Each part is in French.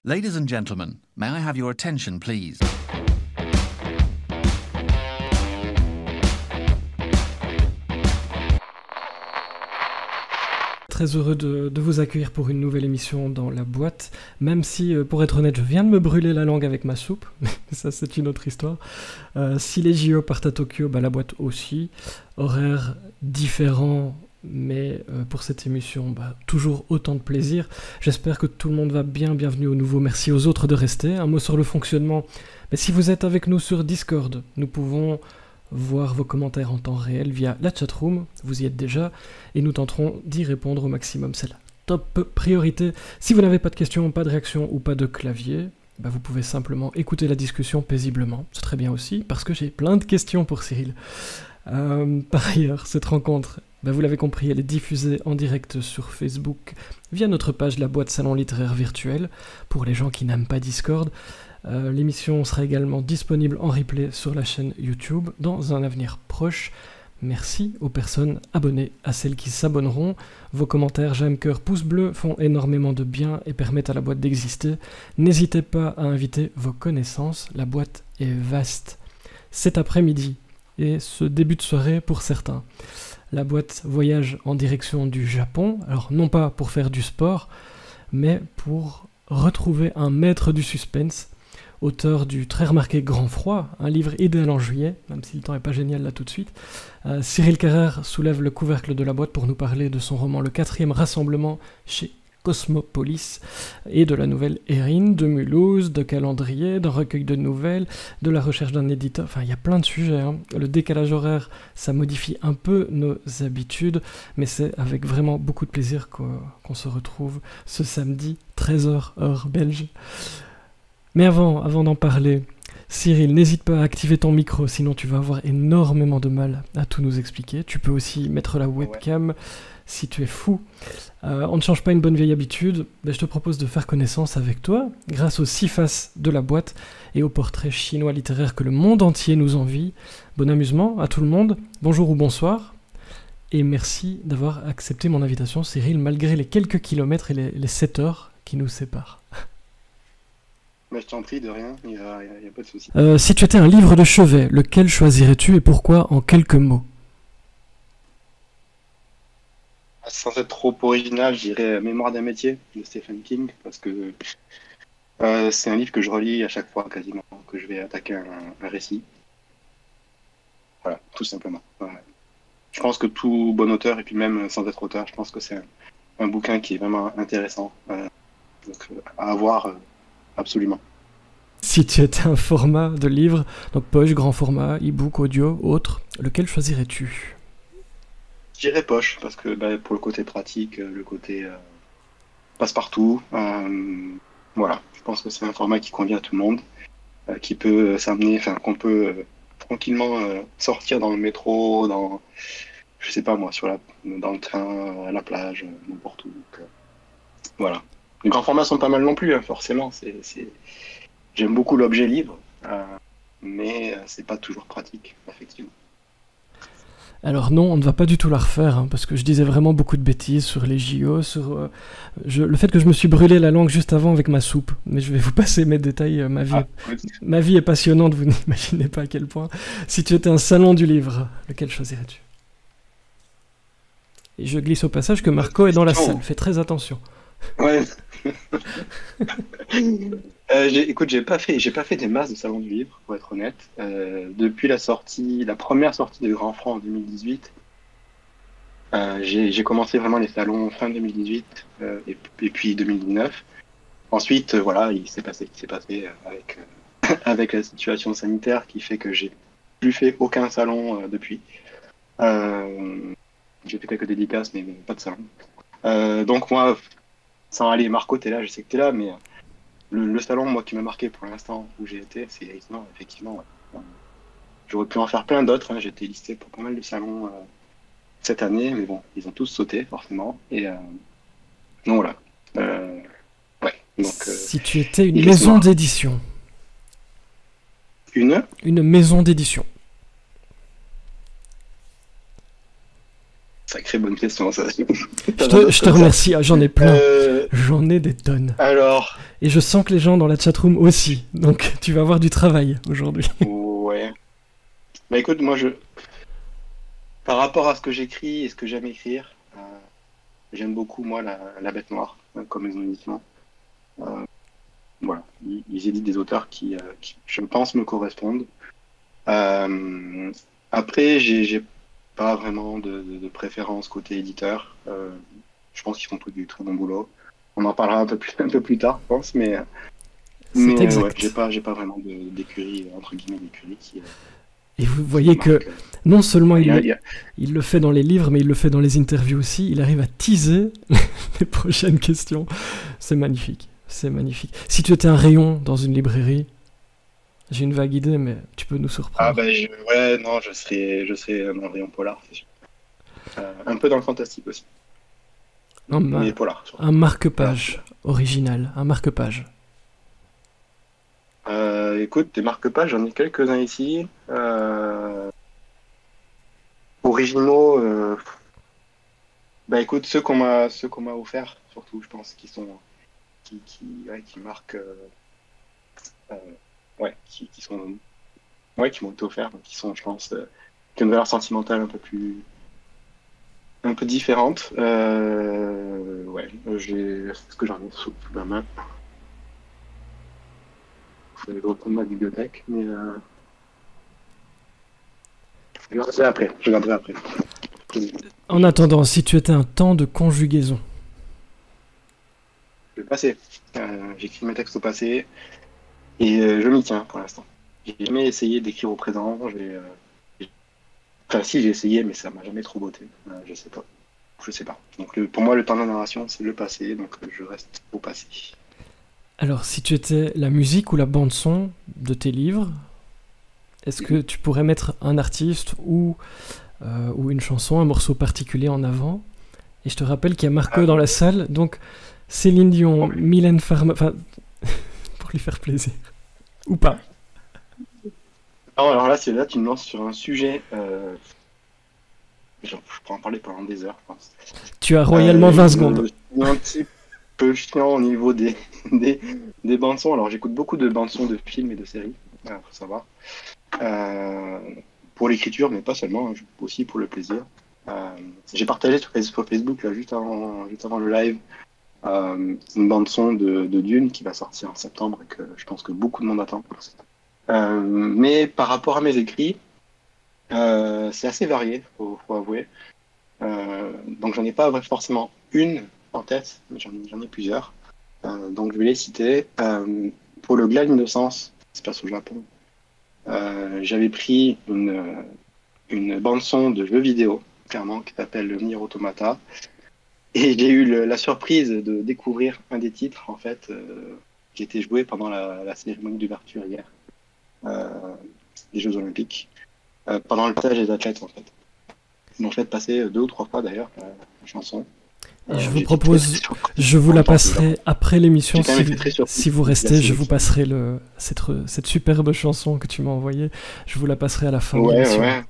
Ladies and gentlemen, may I have your attention, please? Très heureux de vous accueillir pour une nouvelle émission dans la boîte, même si, pour être honnête, je viens de me brûler la langue avec ma soupe, mais ça c'est une autre histoire. Si les JO partent à Tokyo, la boîte aussi, horaire différent, mais pour cette émission, toujours autant de plaisir. J'espère que tout le monde va bien, bienvenue au nouveau, merci aux autres de rester. Un mot sur le fonctionnement, si vous êtes avec nous sur Discord, nous pouvons voir vos commentaires en temps réel via la chatroom, vous y êtes déjà, et nous tenterons d'y répondre au maximum. C'est la top priorité. Si vous n'avez pas de questions, pas de réaction ou pas de clavier, vous pouvez simplement écouter la discussion paisiblement. C'est très bien aussi, parce que j'ai plein de questions pour Cyril. Par ailleurs, cette rencontre, vous l'avez compris, elle est diffusée en direct sur Facebook via notre page La Boîte Salon Littéraire Virtuel, pour les gens qui n'aiment pas Discord. L'émission sera également disponible en replay sur la chaîne YouTube dans un avenir proche. Merci aux personnes abonnées, à celles qui s'abonneront. Vos commentaires, j'aime, cœur, pouce bleu font énormément de bien et permettent à la boîte d'exister. N'hésitez pas à inviter vos connaissances, la boîte est vaste. Cet après-midi et ce début de soirée pour certains, la boîte voyage en direction du Japon, alors non pas pour faire du sport, mais pour retrouver un maître du suspense, auteur du très remarqué Grand Froid, un livre idéal en juillet, même si le temps n'est pas génial là tout de suite. Cyril Carrère soulève le couvercle de la boîte pour nous parler de son roman Le 4e rassemblement chez Cosmopolis, et de la nouvelle Erin, de Mulhouse, de calendrier, d'un recueil de nouvelles, de la recherche d'un éditeur, il y a plein de sujets. Le décalage horaire, ça modifie un peu nos habitudes, mais c'est avec vraiment beaucoup de plaisir qu'on se retrouve ce samedi, 13h, heure belge. Mais avant d'en parler, Cyril, n'hésite pas à activer ton micro, sinon tu vas avoir énormément de mal à tout nous expliquer. Tu peux aussi mettre la webcam si tu es fou. On ne change pas une bonne vieille habitude, je te propose de faire connaissance avec toi, grâce aux 6 faces de la boîte et aux portraits chinois littéraires que le monde entier nous envie. Bon amusement à tout le monde, bonjour ou bonsoir, et merci d'avoir accepté mon invitation, Cyril, malgré les quelques kilomètres et les 7 heures qui nous séparent. Je t'en prie, de rien, il n'y a pas de souci. Si tu étais un livre de chevet, lequel choisirais-tu et pourquoi en quelques mots? Sans être trop original, je dirais Mémoire d'un métier de Stephen King, parce que c'est un livre que je relis à chaque fois quasiment que je vais attaquer un récit. Voilà, tout simplement. Je pense que tout bon auteur, et puis même sans être auteur, je pense que c'est un bouquin qui est vraiment intéressant donc, à avoir absolument. Si tu étais un format de livre, donc poche, grand format, e-book, audio, autre, lequel choisirais-tu? Je dirais poche, parce que pour le côté pratique, le côté passe-partout, voilà, je pense que c'est un format qui convient à tout le monde, qui peut s'amener, qu'on peut tranquillement sortir dans le métro, dans, je sais pas moi, dans le train, à la plage, n'importe où. Donc, voilà. Les grands formats sont pas mal non plus, forcément. J'aime beaucoup l'objet livre, mais c'est pas toujours pratique, effectivement. Alors non, on ne va pas du tout la refaire, parce que je disais vraiment beaucoup de bêtises sur les JO, sur le fait que je me suis brûlé la langue juste avant avec ma soupe. Mais je vais vous passer mes détails, ma vie est passionnante, vous n'imaginez pas à quel point. Si tu étais un salon du livre, lequel choisirais-tu? Et je glisse au passage que Marco est dans la salle, fais très attention. Ouais. Écoute, j'ai pas fait des masses de salons du livre, pour être honnête. Depuis la première sortie de Grand Franc en 2018, j'ai commencé vraiment les salons fin 2018 et puis 2019. Ensuite, voilà, il s'est passé avec la situation sanitaire qui fait que j'ai plus fait aucun salon depuis. J'ai fait quelques dédicaces, mais pas de salon. Donc moi, sans aller, Marco, t'es là, je sais que t'es là, mais le salon, moi, qui m'a marqué pour l'instant où j'ai été, c'est Eisner, effectivement. Ouais. J'aurais pu en faire plein d'autres, j'ai été listé pour pas mal de salons cette année, mais bon, ils ont tous sauté, forcément. Et donc voilà. Ouais. Donc, si tu étais une maison d'édition. Une maison d'édition. Sacrée bonne question, ça. Je te remercie, ah, j'en ai plein. J'en ai des tonnes. Alors. Et je sens que les gens dans la chatroom aussi, donc tu vas avoir du travail aujourd'hui. Ouais. Bah écoute, moi par rapport à ce que j'écris et ce que j'aime écrire, j'aime beaucoup, moi, la Bête Noire, comme maison d'édition. Voilà, ils éditent des auteurs qui, je pense, me correspondent. Après, j'ai pas vraiment de préférence côté éditeur. Je pense qu'ils font tous du très bon boulot. On en parlera un peu plus tard, je pense, mais exact. Ouais, j'ai pas vraiment d'écurie, entre guillemets, d'écurie qui... Et vous voyez que non seulement il le fait dans les livres, mais il le fait dans les interviews aussi. Il arrive à teaser les prochaines questions. C'est magnifique. C'est magnifique. Si tu étais un rayon dans une librairie, j'ai une vague idée, mais tu peux nous surprendre. Ah bah ouais, non, je serais un rayon polar, c'est sûr. Un peu dans le fantastique aussi. Mais polar. Un marque-page original, un marque-page. Écoute, des marque-pages, j'en ai quelques-uns ici. Originaux, bah écoute, ceux qu'on m'a offert, surtout, je pense, qui marquent, qui m'ont été offerts, donc qui sont, je pense, qui ont une valeur sentimentale un peu différente. Est-ce que j'en ai sous ma main? Je vais reprendre ma bibliothèque, mais je regarderai après. En attendant, si tu étais un temps de conjugaison. Le passé. J'écris mes textes au passé et je m'y tiens pour l'instant. J'ai jamais essayé d'écrire au présent. Enfin, si, j'ai essayé, mais ça m'a jamais trop botté. Je sais pas. Donc pour moi, le temps de la narration, c'est le passé, donc je reste au passé. Alors, si tu étais la musique ou la bande-son de tes livres, est-ce que tu pourrais mettre un artiste ou une chanson, un morceau particulier en avant? Et je te rappelle qu'il y a Marco dans la salle, donc Céline Dion, Mylène Farmer, enfin, pour lui faire plaisir. Ou pas? Non, alors là, tu me lances sur un sujet... Je pourrais en parler pendant des heures, je pense. Tu as royalement 20 secondes. Je suis un petit peu chiant au niveau des bandes-sons. Alors, j'écoute beaucoup de bandes-sons de films et de séries, faut savoir. Pour l'écriture, mais pas seulement, aussi pour le plaisir. J'ai partagé sur Facebook, là, juste avant le live, une bande-son de Dune qui va sortir en septembre et que je pense que beaucoup de monde attend. Mais par rapport à mes écrits, c'est assez varié, faut avouer. Donc j'en ai pas forcément une en tête, mais j'en ai plusieurs. Donc je vais les citer. Pour le Glas de l'Innocence, qui se passe au Japon, j'avais pris une bande-son de jeu vidéo, clairement, qui s'appelle le Nier Automata. Et j'ai eu la surprise de découvrir un des titres, en fait, qui était joué pendant la cérémonie d'ouverture hier des Jeux Olympiques. Pendant le stage des athlètes, en fait. Ils m'ont fait passer 2 ou 3 fois, d'ailleurs, la chanson. Et je vous propose, je vous la passerai après l'émission. Si vous restez, je vous passerai cette superbe chanson que tu m'as envoyée. Je vous la passerai à la fin de l'émission. Ouais.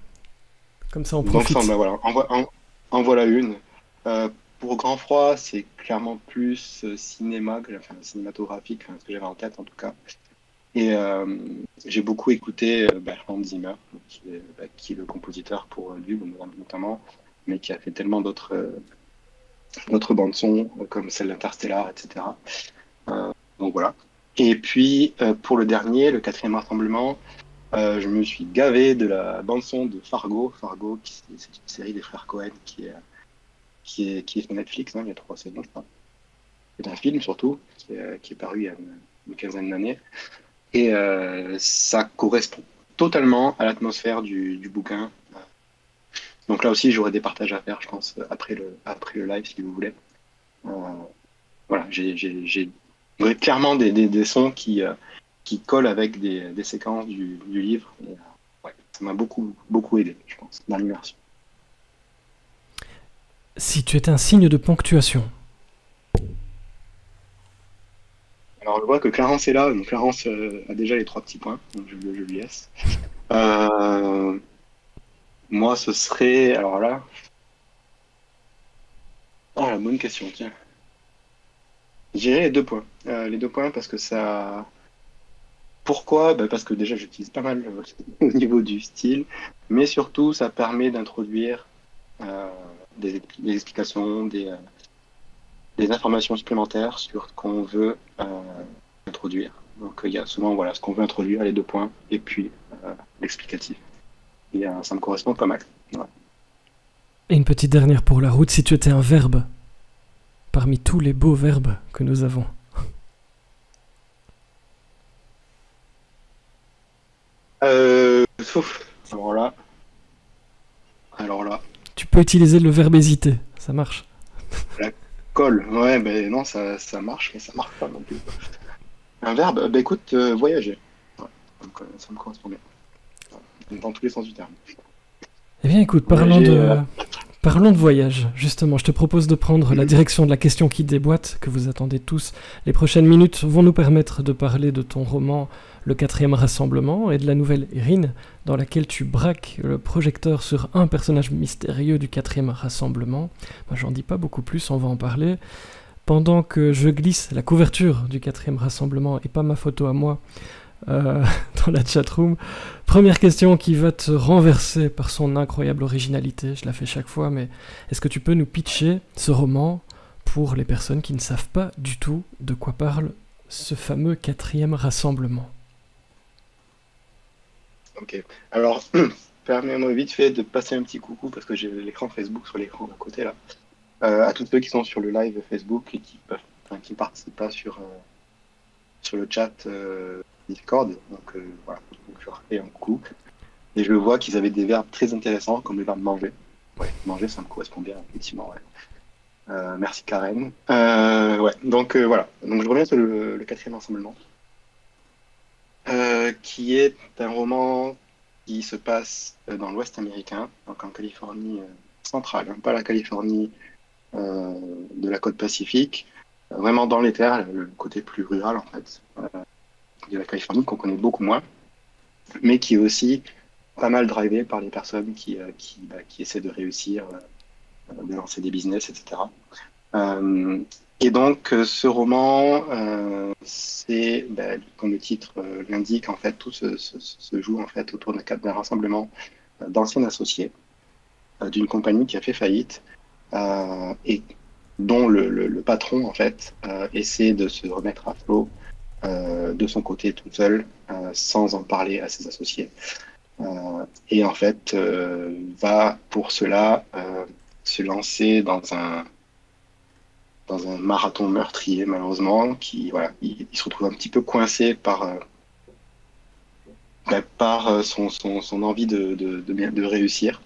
Comme ça, on profite. Donc, voilà. En voilà une. Pour Grand Froid, c'est clairement plus cinématographique, ce que j'avais en tête, en tout cas. Et j'ai beaucoup écouté Hans Zimmer, qui est le compositeur pour Dune notamment, mais qui a fait tellement d'autres bandes-son, comme celle d'Interstellar, etc. Donc voilà. Et puis, pour le dernier, le 4e rassemblement, je me suis gavé de la bande-son de Fargo. Fargo, c'est une série des frères Cohen qui est sur Netflix, il y a 3 saisons, je crois. C'est un film, surtout, qui est paru il y a une quinzaine d'années. Et ça correspond totalement à l'atmosphère du bouquin. Donc là aussi, j'aurai des partages à faire, je pense, après le live, si vous voulez. Voilà, j'ai clairement des sons qui collent avec des séquences du livre. Et, ça m'a beaucoup aidé, je pense, dans l'immersion. Si tu étais un signe de ponctuation. Alors, je vois que Clarence est là, donc Clarence a déjà les 3 petits points, donc je lui laisse. Moi, ce serait, alors là, Ah, la bonne question, tiens. Je dirais les 2 points. Les 2 points parce que ça. Pourquoi? Bah, parce que déjà, j'utilise pas mal au niveau du style, mais surtout, ça permet d'introduire euh, des explications, des informations supplémentaires sur ce qu'on veut introduire. Donc, il y a souvent voilà, ce qu'on veut introduire, les 2 points, et puis l'explicatif. Et ça me correspond pas mal. Ouais. Et une petite dernière pour la route, si tu étais un verbe, parmi tous les beaux verbes que nous avons. Sauf, alors là, Tu peux utiliser le verbe hésiter, ça marche. la colle, ouais, ben non, ça marche, mais ça marche pas non plus. Un verbe, bah écoute, voyager. Ouais, ça me correspond bien. Ouais, dans tous les sens du terme. Eh bien écoute, Voyager, parlons de voyage. Justement, je te propose de prendre la direction de la question qui déboîte, que vous attendez tous. Les prochaines minutes vont nous permettre de parler de ton roman Le 4e rassemblement et de la nouvelle Erin, dans laquelle tu braques le projecteur sur un personnage mystérieux du 4e rassemblement. Moi, j'en dis pas beaucoup plus, on va en parler. Pendant que je glisse la couverture du 4e rassemblement et pas ma photo à moi dans la chatroom, première question qui va te renverser par son incroyable originalité, je la fais chaque fois, mais est-ce que tu peux nous pitcher ce roman pour les personnes qui ne savent pas du tout de quoi parle ce fameux 4e rassemblement? ok. Alors, permets-moi vite fait de passer un petit coucou parce que j'ai l'écran Facebook sur l'écran à côté là. À tous ceux qui sont sur le live Facebook et qui participent pas sur le chat Discord. Donc voilà, donc, je leur fais un coucou. Et je vois qu'ils avaient des verbes très intéressants comme le verbe manger. Ouais, manger, ça me correspond bien, effectivement. Ouais. Merci Karen. Ouais, donc voilà. Donc je reviens sur le 4e rassemblement, qui est un roman qui se passe dans l'Ouest américain, donc en Californie centrale, hein, pas la Californie de la côte Pacifique, vraiment dans les terres, le côté plus rural en fait, de la Californie qu'on connaît beaucoup moins, mais qui est aussi pas mal drivé par les personnes qui essaient de réussir, de lancer des business, etc. Euh, et donc, ce roman, c'est, comme le titre l'indique, en fait, tout se joue en fait autour d'un rassemblement d'anciens associés d'une compagnie qui a fait faillite et dont le patron, en fait, essaie de se remettre à flot de son côté tout seul, sans en parler à ses associés. Et en fait, va pour cela se lancer dans un marathon meurtrier, malheureusement, qui, voilà, il se retrouve un petit peu coincé par son envie de réussir.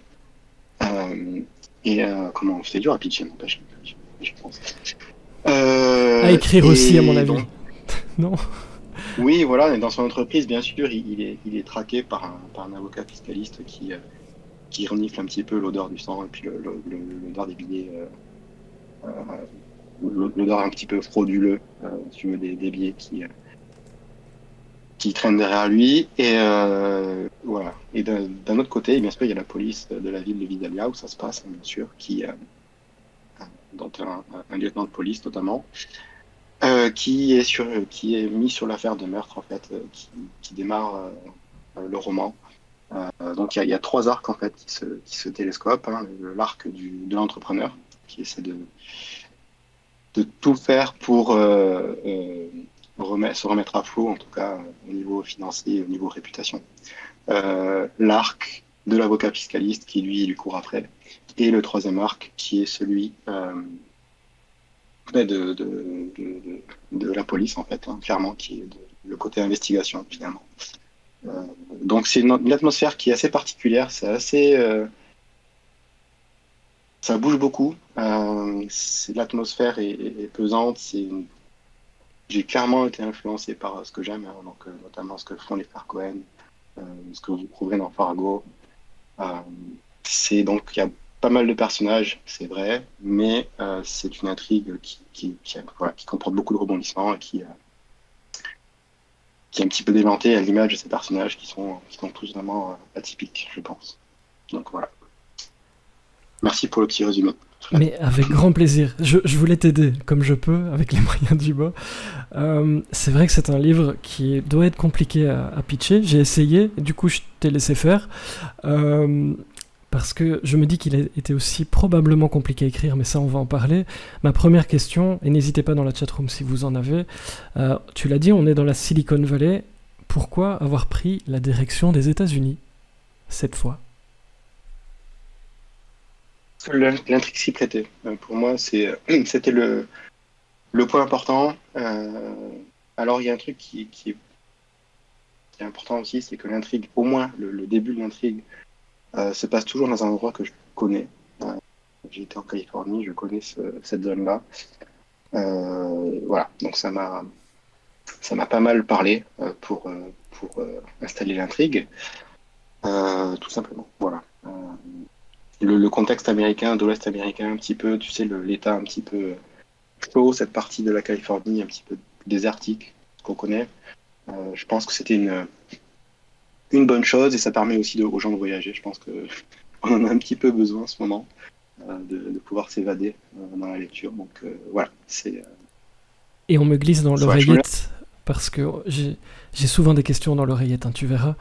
Comment c'était dur à pitcher, n'empêche, je pense. À écrire aussi, à mon avis. Donc, Non? oui, voilà, et dans son entreprise, bien sûr, il est traqué par un avocat fiscaliste qui renifle un petit peu l'odeur du sang et puis l'odeur des billets, l'odeur un petit peu frauduleux, si tu veux, des billets qui traînent derrière lui. Et voilà. Et d'un autre côté, bien sûr, il y a la police de la ville de Vidalia où ça se passe, bien sûr, dont un lieutenant de police notamment, qui est mis sur l'affaire de meurtre en fait, qui démarre le roman. Donc il y a 3 arcs en fait qui se télescopent, hein. L'arc de l'entrepreneur qui essaie de tout faire pour se remettre à flot, en tout cas au niveau financier, au niveau réputation. L'arc de l'avocat fiscaliste qui lui court après, et le 3e arc qui est celui de la police en fait, hein, clairement, qui est le côté investigation finalement. Donc c'est une atmosphère qui est assez particulière, c'est assez ça bouge beaucoup. L'atmosphère est pesante. J'ai clairement été influencé par ce que j'aime, hein, donc notamment ce que font les frères Cohen, ce que vous trouverez dans Fargo. Donc il y a pas mal de personnages, c'est vrai, mais c'est une intrigue voilà, qui comporte beaucoup de rebondissements et qui est un petit peu déjantée à l'image de ces personnages qui sont tous vraiment atypiques, je pense. Donc voilà. Merci pour le petit résumé. Mais avec grand plaisir. Je voulais t'aider comme je peux, avec les moyens du bord. C'est vrai que c'est un livre qui doit être compliqué à pitcher. J'ai essayé, du coup je t'ai laissé faire. Parce que je me dis qu'il a été aussi probablement compliqué à écrire, mais ça on va en parler. Ma première question, et n'hésitez pas dans la chatroom si vous en avez, tu l'as dit, on est dans la Silicon Valley. Pourquoi avoir pris la direction des États-Unis cette fois? L'intrigue s'y prêtait. Pour moi, c'était le point important. Alors, il y a un truc qui est important aussi, c'est que l'intrigue, au moins le début de l'intrigue, se passe toujours dans un endroit que je connais. J'ai été en Californie, je connais cette zone-là. Voilà, donc ça m'a pas mal parlé pour installer l'intrigue, tout simplement. Voilà. Le contexte américain, de l'Ouest américain, un petit peu, tu sais, l'état un petit peu chaud, cette partie de la Californie un petit peu désertique, qu'on connaît. Je pense que c'était une bonne chose et ça permet aussi aux gens de voyager. Je pense qu'on en a un petit peu besoin en ce moment, de pouvoir s'évader dans la lecture. Donc voilà, c'est... Et on me glisse dans l'oreillette, parce que j'ai souvent des questions dans l'oreillette, hein, tu verras.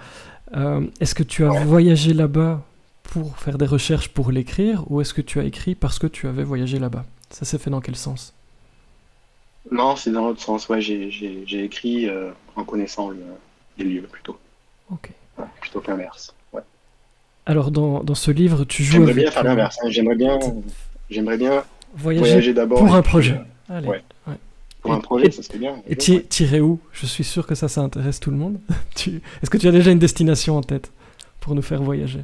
Est-ce que tu as voyagé là-bas pour faire des recherches pour l'écrire, ou est-ce que tu as écrit parce que tu avais voyagé là-bas? Ça s'est fait dans quel sens? Non, c'est dans l'autre sens. Ouais, j'ai écrit en connaissant les lieux plutôt. Ok. Ouais, plutôt que l'inverse. Ouais. Alors dans ce livre, tu joues J'aimerais avec... bien faire l'inverse. Hein. J'aimerais bien voyager d'abord pour un projet. Allez. Ouais. Ouais. Pour un projet, ça serait bien. Et tirer où? Je suis sûr que ça intéresse tout le monde. Est-ce que tu as déjà une destination en tête pour nous faire voyager?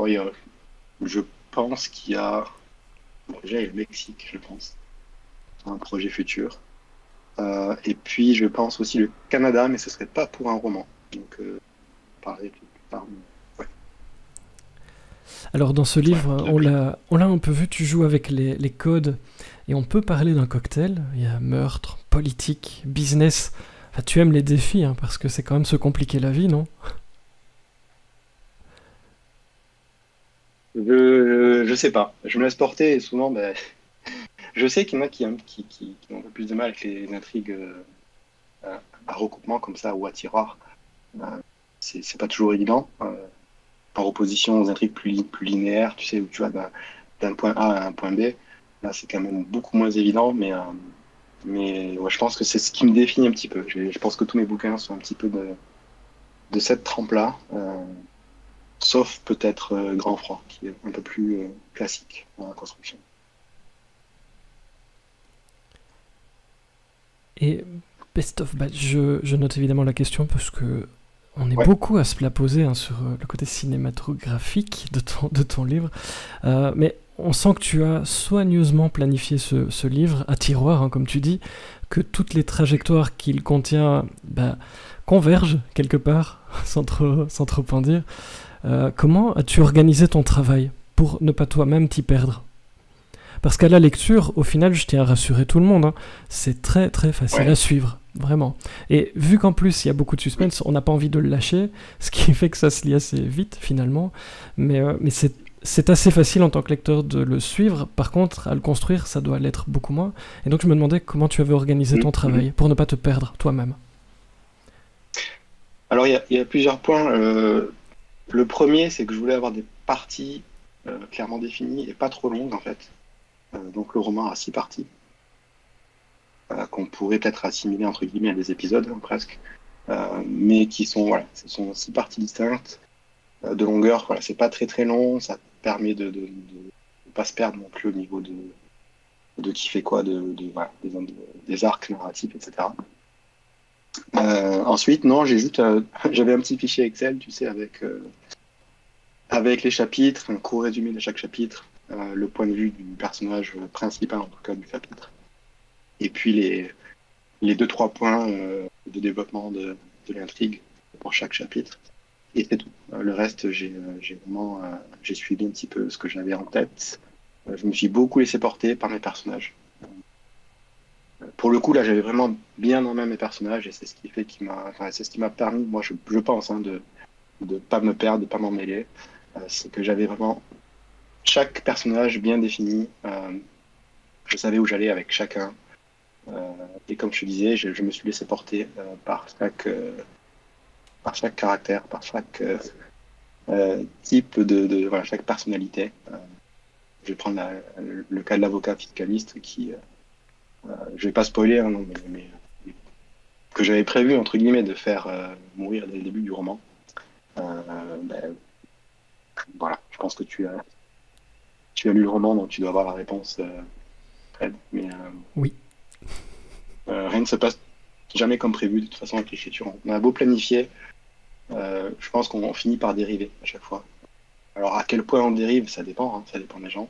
Ouais, je pense qu'il y a... Déjà, il y a le Mexique, je pense. Un projet futur. Et puis, je pense aussi le Canada, mais ce serait pas pour un roman. Donc, pareil, ouais. Alors, dans ce livre, on l'a un peu vu, tu joues avec les codes, et on peut parler d'un cocktail. Il y a meurtre, politique, business. Enfin, tu aimes les défis, hein, parce que c'est quand même se compliquer la vie, non? Je sais pas. Je me laisse porter et souvent, ben, je sais qu'il y en a qui ont un peu plus de mal avec les intrigues à recoupement comme ça ou à tiroir. C'est pas toujours évident. En opposition aux intrigues plus linéaires, tu sais, où tu vas d'un point A à un point B. Là, c'est quand même beaucoup moins évident, mais ouais, je pense que c'est ce qui me définit un petit peu. Je pense que tous mes bouquins sont un petit peu de cette trempe-là. Sauf peut-être Grand Froid, qui est un peu plus classique dans la construction. Et Best of Batch, je note évidemment la question parce que on est beaucoup à se la poser, hein, sur le côté cinématographique de ton livre. Mais on sent que tu as soigneusement planifié ce livre à tiroir, hein, comme tu dis, que toutes les trajectoires qu'il contient convergent quelque part, sans trop en dire. Comment as-tu organisé ton travail pour ne pas toi-même t'y perdre? Parce qu'à la lecture, au final, je tiens à rassurer tout le monde, hein, c'est très très facile à suivre, vraiment. Et vu qu'en plus il y a beaucoup de suspense, on n'a pas envie de le lâcher, ce qui fait que ça se lit assez vite finalement. Mais c'est assez facile en tant que lecteur de le suivre. Par contre, à le construire, ça doit l'être beaucoup moins. Et donc je me demandais comment tu avais organisé ton travail pour ne pas te perdre toi-même. Alors il y a plusieurs points. Le premier, c'est que je voulais avoir des parties clairement définies et pas trop longues en fait. Donc le roman a 6 parties qu'on pourrait peut-être assimiler entre guillemets à des épisodes, hein, presque, mais qui sont, voilà, ce sont 6 parties distinctes de longueur. Voilà, c'est pas très très long, ça permet de pas se perdre non plus au niveau de qui fait quoi, voilà, des arcs narratifs, etc. Ensuite, non, j'avais un petit fichier Excel, tu sais, avec les chapitres, un court résumé de chaque chapitre, le point de vue du personnage principal, en tout cas du chapitre, et puis les 2-3 points de développement de l'intrigue pour chaque chapitre, et c'est tout. Le reste, j'ai suivi un petit peu ce que j'avais en tête. Je me suis beaucoup laissé porter par mes personnages. Pour le coup, là, j'avais vraiment bien en main mes personnages, et c'est ce qui m'a permis, moi, je pense, hein, de pas me perdre, de pas m'en mêler. C'est que j'avais vraiment chaque personnage bien défini. Je savais où j'allais avec chacun. Et comme je te disais, je me suis laissé porter par chaque caractère, par chaque type voilà, chaque personnalité. Je vais prendre le cas de l'avocat fiscaliste qui, je vais pas spoiler, hein, non, que j'avais prévu entre guillemets de faire mourir dès le début du roman. Ben, voilà, je pense que tu as lu le roman, donc tu dois avoir la réponse, Fred. Mais Oui. rien ne se passe jamais comme prévu de toute façon avec l'écriture. On a beau planifier, je pense qu'on finit par dériver à chaque fois. Alors à quel point on dérive, ça dépend, hein, ça dépend des gens.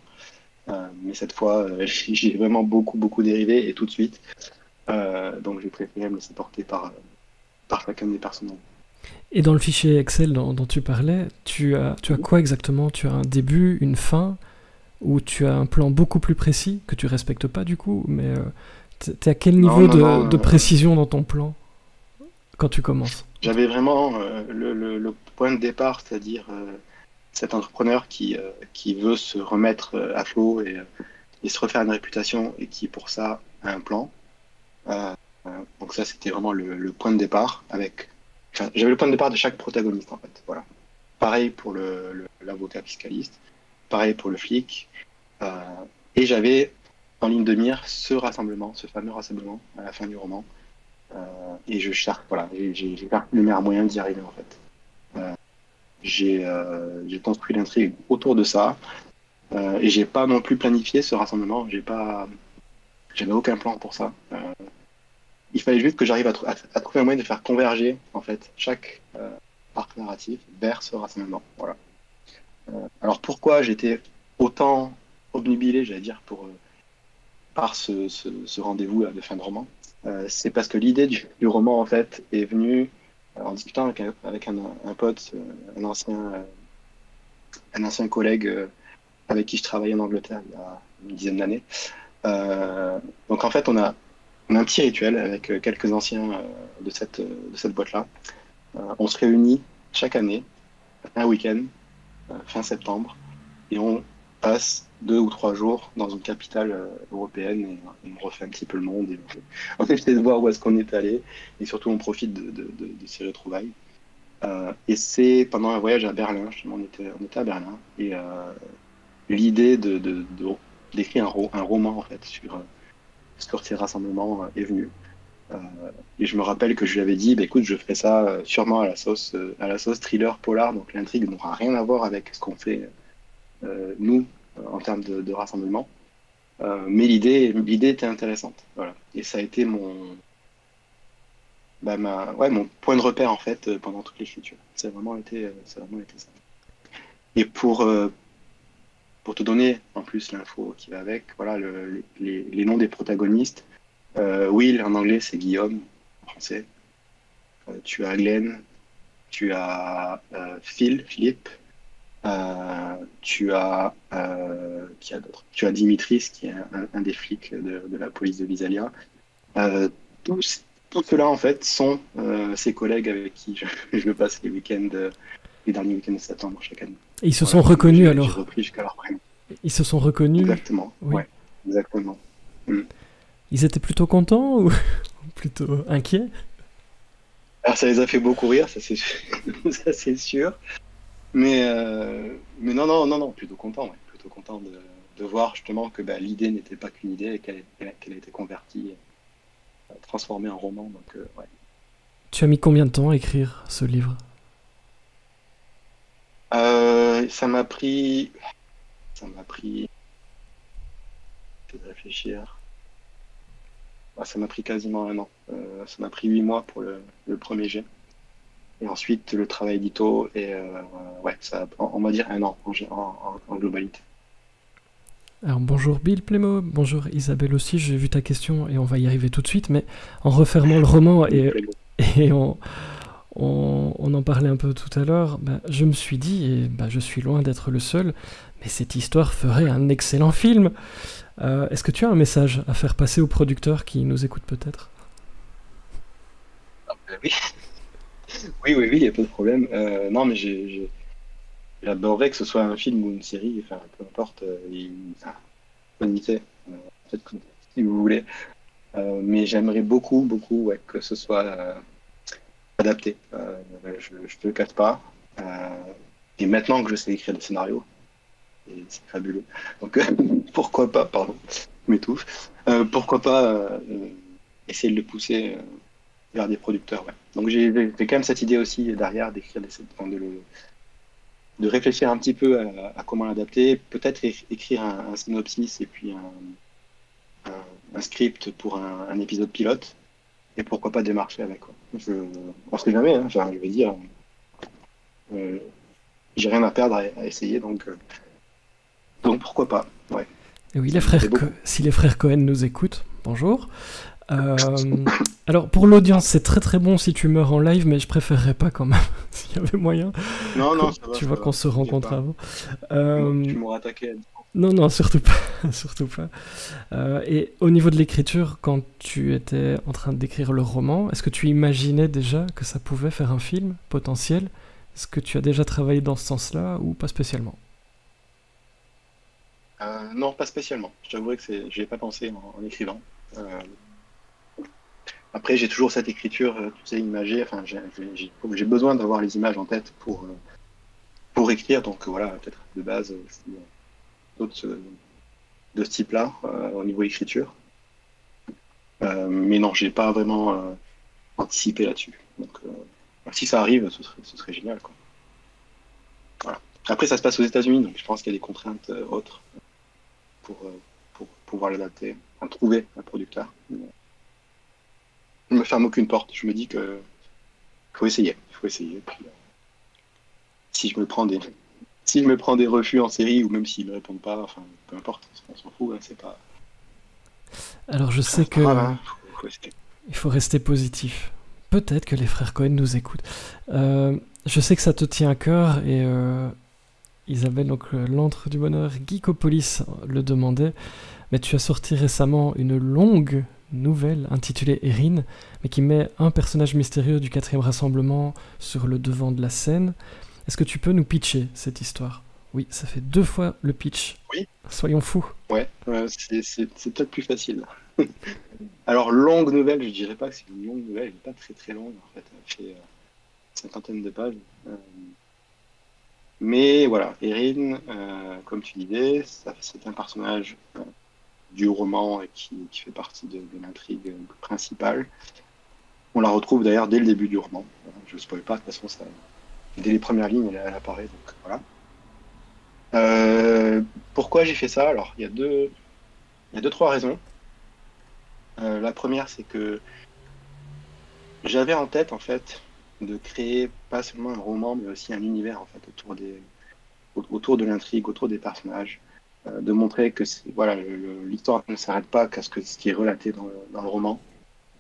Mais cette fois, j'ai vraiment beaucoup dérivé et tout de suite. Donc j'ai préféré me laisser porter par chacun des personnages. Et dans le fichier Excel dont tu parlais, tu as quoi exactement? Tu as un début, une fin, ou tu as un plan beaucoup plus précis que tu respectes pas du coup, mais t'es à quel niveau de précision dans ton plan quand tu commences? J'avais vraiment le point de départ, c'est-à-dire cet entrepreneur qui veut se remettre à flot et se refaire une réputation et qui pour ça a un plan. Donc ça c'était vraiment le point de départ j'avais le point de départ de chaque protagoniste en fait. Voilà. Pareil pour l'avocat fiscaliste, pareil pour le flic, et j'avais en ligne de mire ce fameux rassemblement à la fin du roman. Et je cherche, voilà, j'ai le meilleur moyen d'y arriver en fait. J'ai construit l'intrigue autour de ça, et j'ai pas non plus planifié ce rassemblement. J'avais aucun plan pour ça. Il fallait juste que j'arrive à trouver un moyen de faire converger en fait chaque arc narratif vers ce rassemblement. Voilà. Alors pourquoi j'étais autant obnubilé, j'allais dire, par ce rendez-vous de fin de roman, c'est parce que l'idée du roman en fait est venue en discutant avec un pote, un ancien collègue avec qui je travaillais en Angleterre il y a une dizaine d'années. Donc en fait on a un petit rituel avec quelques anciens de cette boîte-là. On se réunit chaque année, un week-end, fin septembre, et on passe 2 ou 3 jours dans une capitale européenne et on refait un petit peu le monde. Et on essaie de voir où est-ce qu'on est allé et surtout on profite de ces retrouvailles. Et c'est pendant un voyage à Berlin, justement, on était à Berlin, et l'idée d'écrire un roman en fait sur ces rassemblements est venue. Et je me rappelle que je lui avais dit, bah, écoute, je ferai ça sûrement à la sauce thriller polar, donc l'intrigue n'aura rien à voir avec ce qu'on fait nous en termes de rassemblement. Mais l'idée était intéressante. Voilà. Et ça a été mon point de repère en fait pendant toute l'écriture. Ça a vraiment été ça. Et pour te donner en plus l'info qui va avec, voilà les noms des protagonistes. Will en anglais c'est Guillaume en français. Tu as Glenn, tu as Philippe, tu as qui a d'autres? Tu as Dimitris qui est un des flics de la police de Visalia. Tous ceux-là en fait sont ses collègues avec qui je passe les derniers week-ends de septembre chaque année. Et ils se sont reconnus alors. J'ai repris jusqu'à leur prénom. Ils se sont reconnus. Exactement. Oui. Ouais, exactement. Ils étaient plutôt contents ou plutôt inquiets? Alors ça les a fait beaucoup rire, ça c'est sûr. Mais non, plutôt content, ouais. Plutôt content de voir justement que l'idée n'était pas qu'une idée et qu'elle a été convertie, transformée en roman. Donc, ouais. Tu as mis combien de temps à écrire ce livre? Ça m'a pris. Je vais réfléchir. Ça m'a pris quasiment 1 an. Ça m'a pris 8 mois pour le premier jet. Et ensuite, le travail édito, et on va dire 1 an en globalité. Alors bonjour Bill Plémo, bonjour Isabelle aussi, j'ai vu ta question et on va y arriver tout de suite, mais en refermant le roman et on en parlait un peu tout à l'heure, je me suis dit, et je suis loin d'être le seul, mais cette histoire ferait un excellent film. Est-ce que tu as un message à faire passer aux producteurs qui nous écoutent peut-être? Oui. Oui, il n'y a pas de problème. Non, mais j'adorerais que ce soit un film ou une série, enfin, peu importe, enfin, unité, faites comme si vous voulez. Mais j'aimerais beaucoup, beaucoup ouais, que ce soit adapté. Je te le cache pas. Euh, et maintenant que je sais écrire des scénarios, et c'est fabuleux. Donc pourquoi pas, pardon, je m'étouffe. Pourquoi pas essayer de le pousser vers des producteurs. Ouais. Donc j'ai quand même cette idée aussi derrière d'écrire enfin, de réfléchir un petit peu à comment l'adapter, peut-être écrire un synopsis et puis un script pour un épisode pilote, et pourquoi pas démarcher avec. Quoi. On sait jamais, hein, enfin, je veux dire, euh, j'ai rien à perdre à essayer, donc pourquoi pas. Ouais. Et oui, Ça me plaît beaucoup. si les frères Cohen nous écoutent, bonjour. Euh, alors pour l'audience, c'est très très bon si tu meurs en live, mais je préférerais pas quand même, s'il y avait moyen. Non, non, ça Tu va, vois qu'on se t'inquiète rencontre pas. avant. Euh, Tu m'auras attaqué. non, non, surtout pas. Surtout pas. Et au niveau de l'écriture, quand tu étais en train d'écrire le roman, est-ce que tu imaginais déjà que ça pouvait faire un film potentiel? Est-ce que tu as déjà travaillé dans ce sens-là ou pas spécialement? Non, pas spécialement. Je t'avouerai que j'y ai pas pensé en écrivant. Euh, Après, j'ai toujours cette écriture, tu sais, imagée. Enfin, j'ai besoin d'avoir les images en tête pour écrire. Donc voilà, peut-être de base, je suis d'autres de ce type-là au niveau écriture. Mais non, j'ai pas vraiment anticipé là-dessus. Donc, si ça arrive, ce serait génial, quoi. Voilà. Après, ça se passe aux États-Unis, donc je pense qu'il y a des contraintes autres pour pouvoir l'adapter, enfin, trouver un producteur. Je ne me ferme aucune porte. Je me dis que faut essayer. Il faut essayer. Puis, si je me prends des si je me prends des refus en série ou même s'ils ne me répondent pas, enfin peu importe, on s'en fout, hein, Alors je sais c'est pas grave, que hein, faut essayer. il faut rester positif. Peut-être que les frères Cohen nous écoutent. Je sais que ça te tient à cœur et Isabelle, donc l'antre du bonheur, Geekopolis le demandait, mais tu as sorti récemment une longue nouvelle intitulée Erin, mais qui met un personnage mystérieux du quatrième rassemblement sur le devant de la scène. Est-ce que tu peux nous pitcher cette histoire? Oui, ça fait 2 fois le pitch. Oui, Soyons fous. ouais, c'est peut-être plus facile. Alors longue nouvelle, je dirais pas que c'est une longue nouvelle, elle n'est pas très très longue en fait, elle fait cinquantaine de pages. Mais voilà, Erin, comme tu disais, c'est un personnage du roman et qui fait partie de l'intrigue principale. On la retrouve d'ailleurs dès le début du roman. Je ne spoil pas, de toute façon, dès les premières lignes, elle apparaît. Donc voilà. Pourquoi j'ai fait ça? Alors, il y a deux, trois raisons. La première, c'est que j'avais en tête, en fait, de créer pas seulement un roman, mais aussi un univers, en fait, autour de l'intrigue, autour des personnages. De montrer que voilà, l'histoire ne s'arrête pas qu'à ce qui est relaté dans le roman,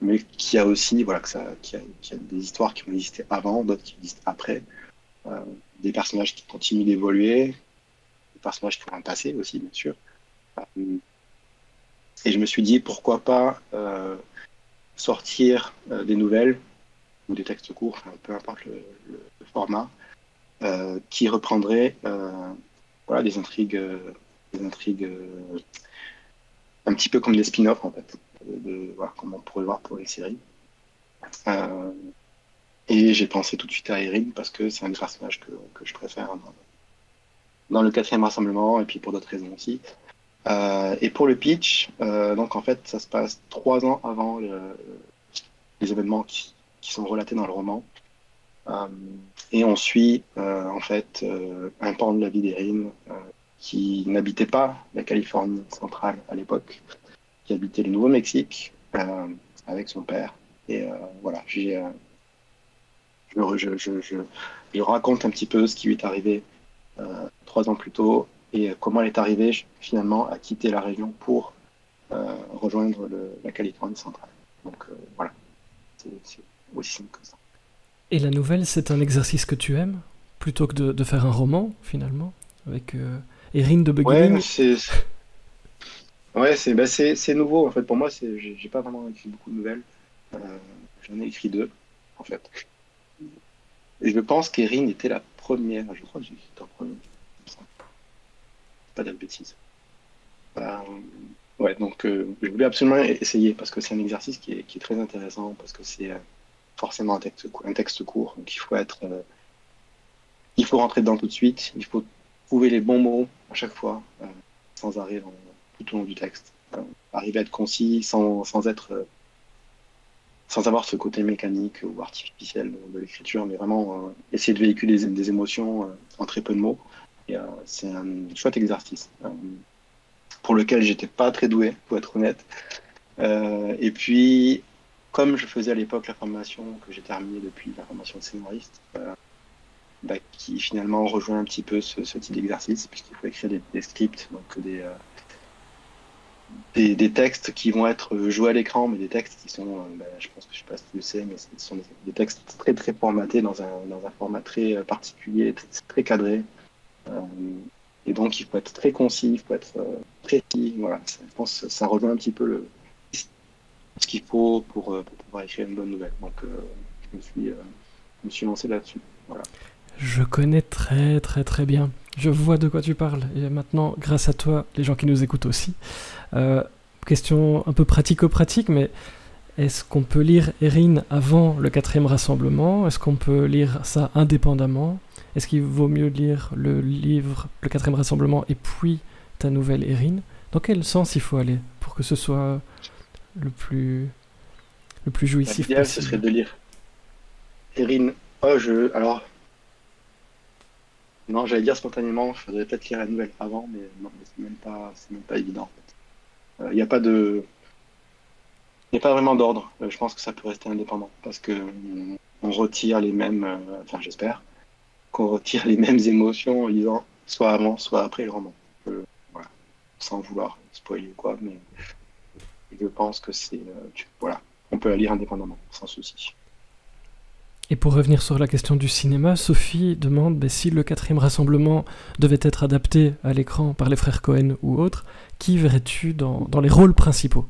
mais qu'il y a aussi, voilà, qu'il y a des histoires qui ont existé avant, d'autres qui existent après, euh, des personnages qui continuent d'évoluer, des personnages qui ont un passé aussi, bien sûr. Euh, Et je me suis dit, pourquoi pas sortir des nouvelles ou des textes courts, enfin, peu importe le format, qui reprendraient voilà, des intrigues un petit peu comme des spin-offs, en fait, voilà, comme on pourrait voir pour les séries. Euh, et j'ai pensé tout de suite à Erin parce que c'est un des personnages que je préfère dans le quatrième rassemblement et puis pour d'autres raisons aussi. Et pour le pitch, donc en fait, ça se passe 3 ans avant les événements qui sont relatés dans le roman. Euh, et on suit en fait un pan de la vie d'Erin qui n'habitait pas la Californie centrale à l'époque, qui habitait le Nouveau-Mexique avec son père. Et voilà, je raconte un petit peu ce qui lui est arrivé 3 ans plus tôt et comment elle est arrivée finalement à quitter la région pour rejoindre la Californie centrale. Donc voilà, c'est aussi simple que ça. Et la nouvelle, c'est un exercice que tu aimes, plutôt que de faire un roman, finalement, avec Erin de Ouais, Beguiling. c'est nouveau en fait pour moi. J'ai pas vraiment écrit beaucoup de nouvelles. Euh, J'en ai écrit 2 en fait. Et je pense qu'Erin était la première. Je crois que j'ai été en premier. Pas de bêtises. Euh, ouais, donc je voulais absolument essayer parce que c'est un exercice qui est très intéressant parce que c'est forcément un texte court. Donc il faut rentrer dedans tout de suite. Il faut trouver les bons mots à chaque fois, sans arrêt tout au long du texte. Arriver à être concis sans avoir ce côté mécanique ou artificiel de l'écriture, mais vraiment essayer de véhiculer des émotions en très peu de mots. Et c'est un chouette exercice pour lequel j'étais pas très doué, pour être honnête. Et puis, comme je faisais à l'époque la formation que j'ai terminée depuis, la formation de scénariste, qui finalement rejoint un petit peu ce type d'exercice, puisqu'il faut écrire des scripts, donc des textes qui vont être joués à l'écran, mais des textes qui sont, je pense que je sais pas si tu le sais, mais ce sont des textes très très formatés dans un format très particulier, très cadré. Et donc il faut être très concis, il faut être précis. Voilà, je pense que ça rejoint un petit peu ce qu'il faut pour pouvoir écrire une bonne nouvelle. Donc je me suis lancé là-dessus. Voilà. Je connais très très très bien. Je vois de quoi tu parles. Et maintenant, grâce à toi, les gens qui nous écoutent aussi. Question un peu pratico-pratique, mais est-ce qu'on peut lire Erin avant le 4e rassemblement? Est-ce qu'on peut lire ça indépendamment? Est-ce qu'il vaut mieux lire le livre, le 4e rassemblement, et puis ta nouvelle Erin? Dans quel sens il faut aller pour que ce soit le plus jouissif L'idéal, possible? ce serait de lire Erin. Alors, non, j'allais dire spontanément, il faudrait peut-être lire la nouvelle avant, mais non, c'est même pas évident. Il n'y a pas vraiment d'ordre. Je pense que ça peut rester indépendant parce que on retire les mêmes, enfin j'espère, qu'on retire les mêmes émotions en lisant soit avant, soit après le roman. Voilà, sans vouloir spoiler ou quoi, mais je pense que voilà, on peut la lire indépendamment, sans souci. Et pour revenir sur la question du cinéma, Sophie demande si le 4e rassemblement devait être adapté à l'écran par les frères Cohen ou autres, qui verrais-tu dans les rôles principaux?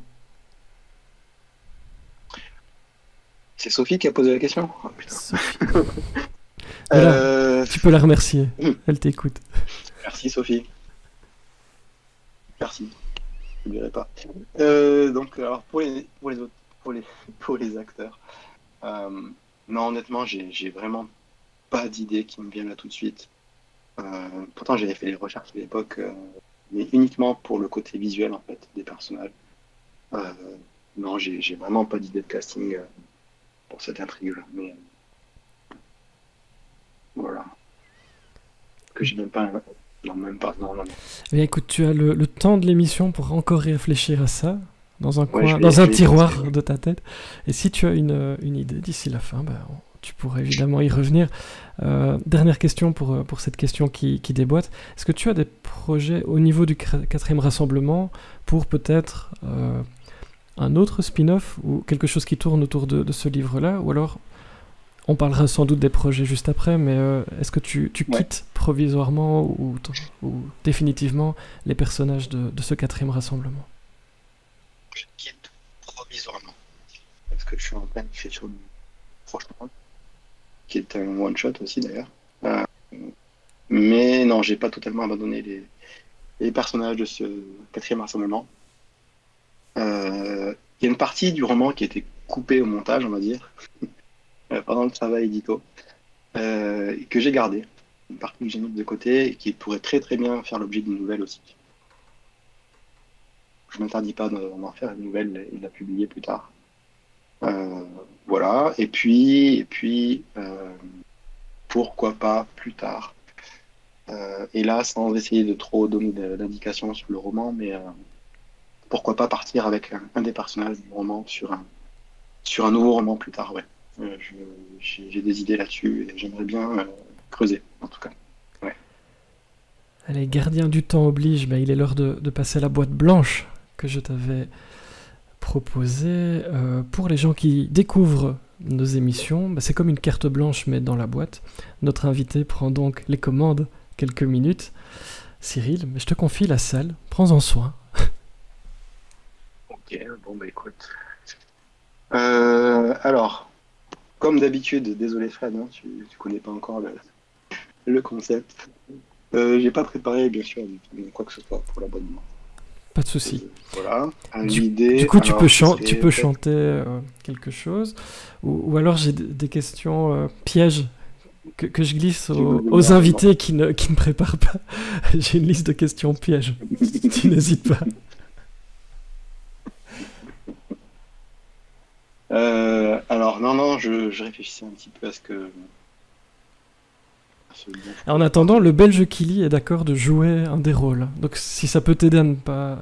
C'est Sophie qui a posé la question. Oh, putain. Sophie. Voilà, tu peux la remercier, elle t'écoute. Merci Sophie. Merci. Je n'oublierai pas. Donc, alors pour les autres, pour les acteurs. Non, honnêtement, j'ai vraiment pas d'idée qui me vient là tout de suite. Pourtant, j'avais fait les recherches à l'époque, mais uniquement pour le côté visuel en fait des personnages. Non, j'ai vraiment pas d'idée de casting pour cette intrigue-là. Mais voilà, que j'ai même pas. Non, même pas. Non. Mais écoute, tu as le temps de l'émission pour encore réfléchir à ça. Dans un coin, Ouais, dans un tiroir de ta tête. Et si tu as une idée d'ici la fin, tu pourrais évidemment y revenir. Dernière question pour cette question qui déboîte. Est-ce que tu as des projets au niveau du 4e rassemblement pour peut-être un autre spin-off ou quelque chose qui tourne autour de ce livre-là? Ou alors, on parlera sans doute des projets juste après, mais est-ce que tu quittes provisoirement ou définitivement les personnages de ce 4e rassemblement? Je quitte provisoirement parce que je suis en pleine écriture du prochain, qui est un one-shot aussi d'ailleurs. Mais non, j'ai pas totalement abandonné les personnages de ce 4e rassemblement. Il y a une partie du roman qui a été coupée au montage, on va dire, pendant le travail édito, que j'ai gardé. Une partie que j'ai mise de côté et qui pourrait très très bien faire l'objet d'une nouvelle aussi. Je ne m'interdis pas d'en faire une nouvelle et de la publier plus tard. Voilà. Et puis pourquoi pas plus tard. Et là, sans essayer de trop donner d'indications sur le roman, mais pourquoi pas partir avec un des personnages du roman sur un nouveau roman plus tard, ouais. J'ai des idées là-dessus et j'aimerais bien creuser, en tout cas. Ouais. Allez, gardien du temps oblige, il est l'heure de passer à la boîte blanche que je t'avais proposée. Pour les gens qui découvrent nos émissions, c'est comme une carte blanche mais dans la boîte. Notre invité prend donc les commandes quelques minutes. Cyril, je te confie la salle, prends-en soin. Ok, bon écoute. Alors, comme d'habitude, désolé Fred, hein, tu connais pas encore le concept. J'ai pas préparé, bien sûr, quoi que ce soit pour l'abonnement. Pas de souci. Voilà. Du coup, tu peux chanter quelque chose. Ou alors, j'ai des questions pièges que je glisse aux invités qui ne préparent pas. J'ai une liste de questions pièges. Tu n'hésites pas. Alors, non, je réfléchissais un petit peu à ce que... En attendant, le Belge Kili est d'accord de jouer un des rôles. Donc si ça peut t'aider à ne pas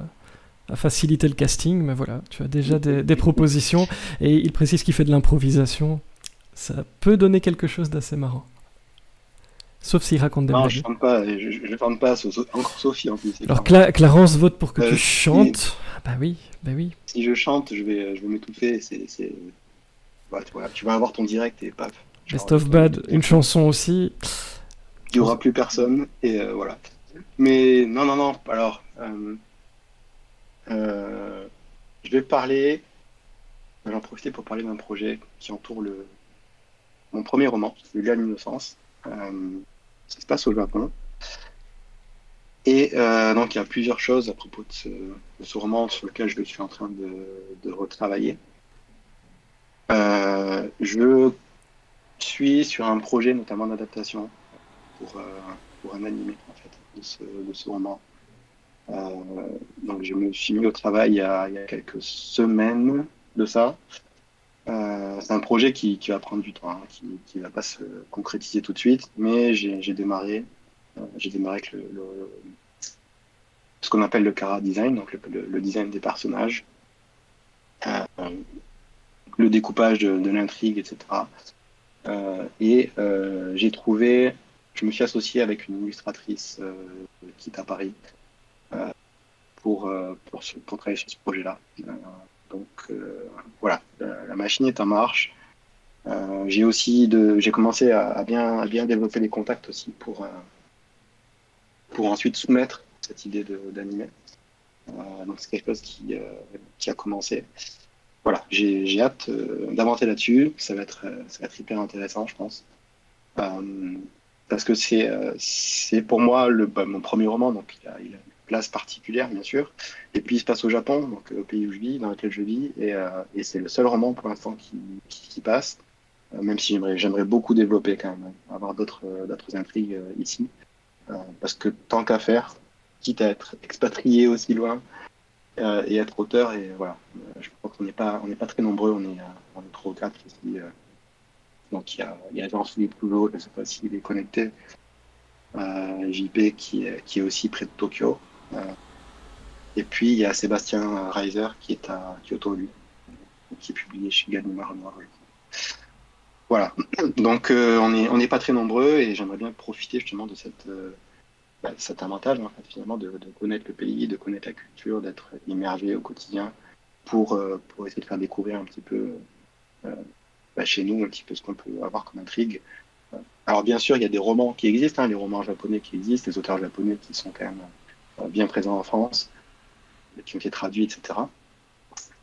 à faciliter le casting, mais voilà, tu as déjà des propositions. Et il précise qu'il fait de l'improvisation. Ça peut donner quelque chose d'assez marrant. Sauf s'il raconte des blagues. Non, je ne tente pas, encore Sophie en plus. Alors Clarence vote pour que tu chantes. Bah oui. Si je chante, je vais m'étouffer. Voilà, tu vas avoir ton direct et paf. Best of Bad, une chanson aussi. Il n'y aura plus personne, et voilà. Mais non, alors, je vais j'en profiter pour parler d'un projet qui entoure mon premier roman, Le Gars de l'Innocence. Ça se passe au Japon. Et donc, il y a plusieurs choses à propos de ce roman sur lequel je suis en train de retravailler. Je suis sur un projet notamment d'adaptation pour un animé en fait de ce roman. Donc je me suis mis au travail il y a quelques semaines de ça. C'est un projet qui va prendre du temps, hein, qui va pas se concrétiser tout de suite, mais j'ai démarré avec ce qu'on appelle le chara design, donc le design des personnages, le découpage de l'intrigue, etc. Je me suis associé avec une illustratrice qui est à Paris pour travailler sur ce projet-là. Voilà, la machine est en marche. J'ai commencé à bien développer les contacts aussi pour ensuite soumettre cette idée d'animé. Donc c'est quelque chose qui a commencé. Voilà, j'ai hâte d'inventer là-dessus. Ça va être hyper intéressant, je pense. Parce que c'est pour moi mon premier roman, donc il a une place particulière, bien sûr. Et puis il se passe au Japon, donc au pays où je vis, dans lequel je vis, et c'est le seul roman pour l'instant qui passe. Même si j'aimerais beaucoup développer quand même, avoir d'autres intrigues ici. Parce que tant qu'à faire, quitte à être expatrié aussi loin, et être auteur, et voilà. Je crois qu'on n'est pas très nombreux, on est 3 ou 4 ici. Donc il y a Jean-Philippe Loulot, je ne sais pas s'il est connecté, JP qui est aussi près de Tokyo. Et puis il y a Sébastien Reiser qui est à Kyoto, lui, qui est publié chez Gallimard Noir. Voilà, donc on n'est pas très nombreux et j'aimerais bien profiter justement de cet avantage en fait, finalement de connaître le pays, de connaître la culture, d'être immergé au quotidien pour essayer de faire découvrir un petit peu chez nous un petit peu ce qu'on peut avoir comme intrigue. Alors bien sûr il y a des romans qui existent, hein, les romans japonais qui existent, les auteurs japonais qui sont quand même bien présents en France, qui ont été traduits, etc.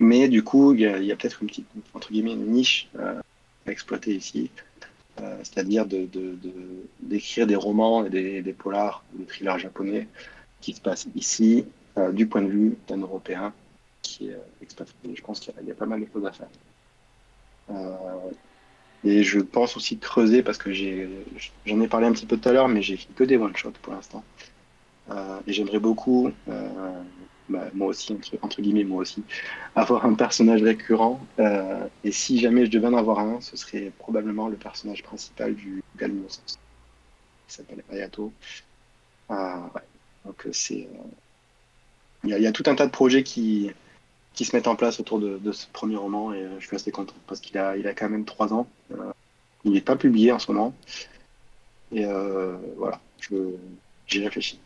Mais du coup il y a peut-être une petite, entre guillemets, une niche à exploiter ici, c'est-à-dire d'écrire des romans et des polars, des thrillers japonais qui se passent ici, du point de vue d'un Européen qui est expatrié. Je pense qu'il y a pas mal de choses à faire. Et je pense aussi creuser, parce que j'en ai parlé un petit peu tout à l'heure, mais j'ai fait que des one-shots pour l'instant. Et j'aimerais beaucoup, moi aussi, entre guillemets, moi aussi, avoir un personnage récurrent. Et si jamais je devais en avoir un, ce serait probablement le personnage principal du Gars de l'Innocence, qui s'appelle Hayato. Ouais. Donc il y a tout un tas de projets qui se mettent en place autour de ce premier roman, et je suis assez content parce qu'il a quand même 3 ans. Il n'est pas publié en ce moment. Et voilà, j'y réfléchis.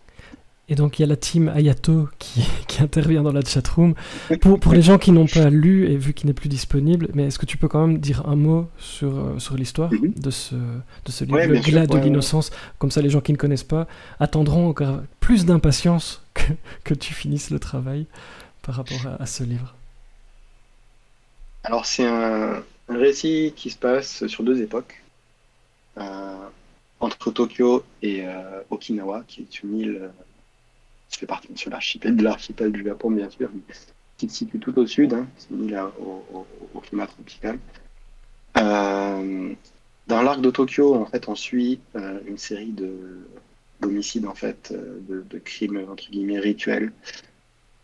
Et donc il y a la team Hayato qui intervient dans la chatroom. Pour les gens qui n'ont pas lu et vu qu'il n'est plus disponible, mais est-ce que tu peux quand même dire un mot sur l'histoire de ce livre, ouais, Le Glas de l'Innocence? Comme ça les gens qui ne connaissent pas attendront encore plus d'impatience que tu finisses le travail par rapport à ce livre. Alors c'est un un récit qui se passe sur 2 époques, entre Tokyo et Okinawa, qui est une île qui fait partie de l'archipel du Japon, bien sûr, qui se situe tout au sud, hein. C'est une île au climat tropical. Dans l'arc de Tokyo, en fait, on suit une série d'homicides, en fait, de crimes entre guillemets rituels,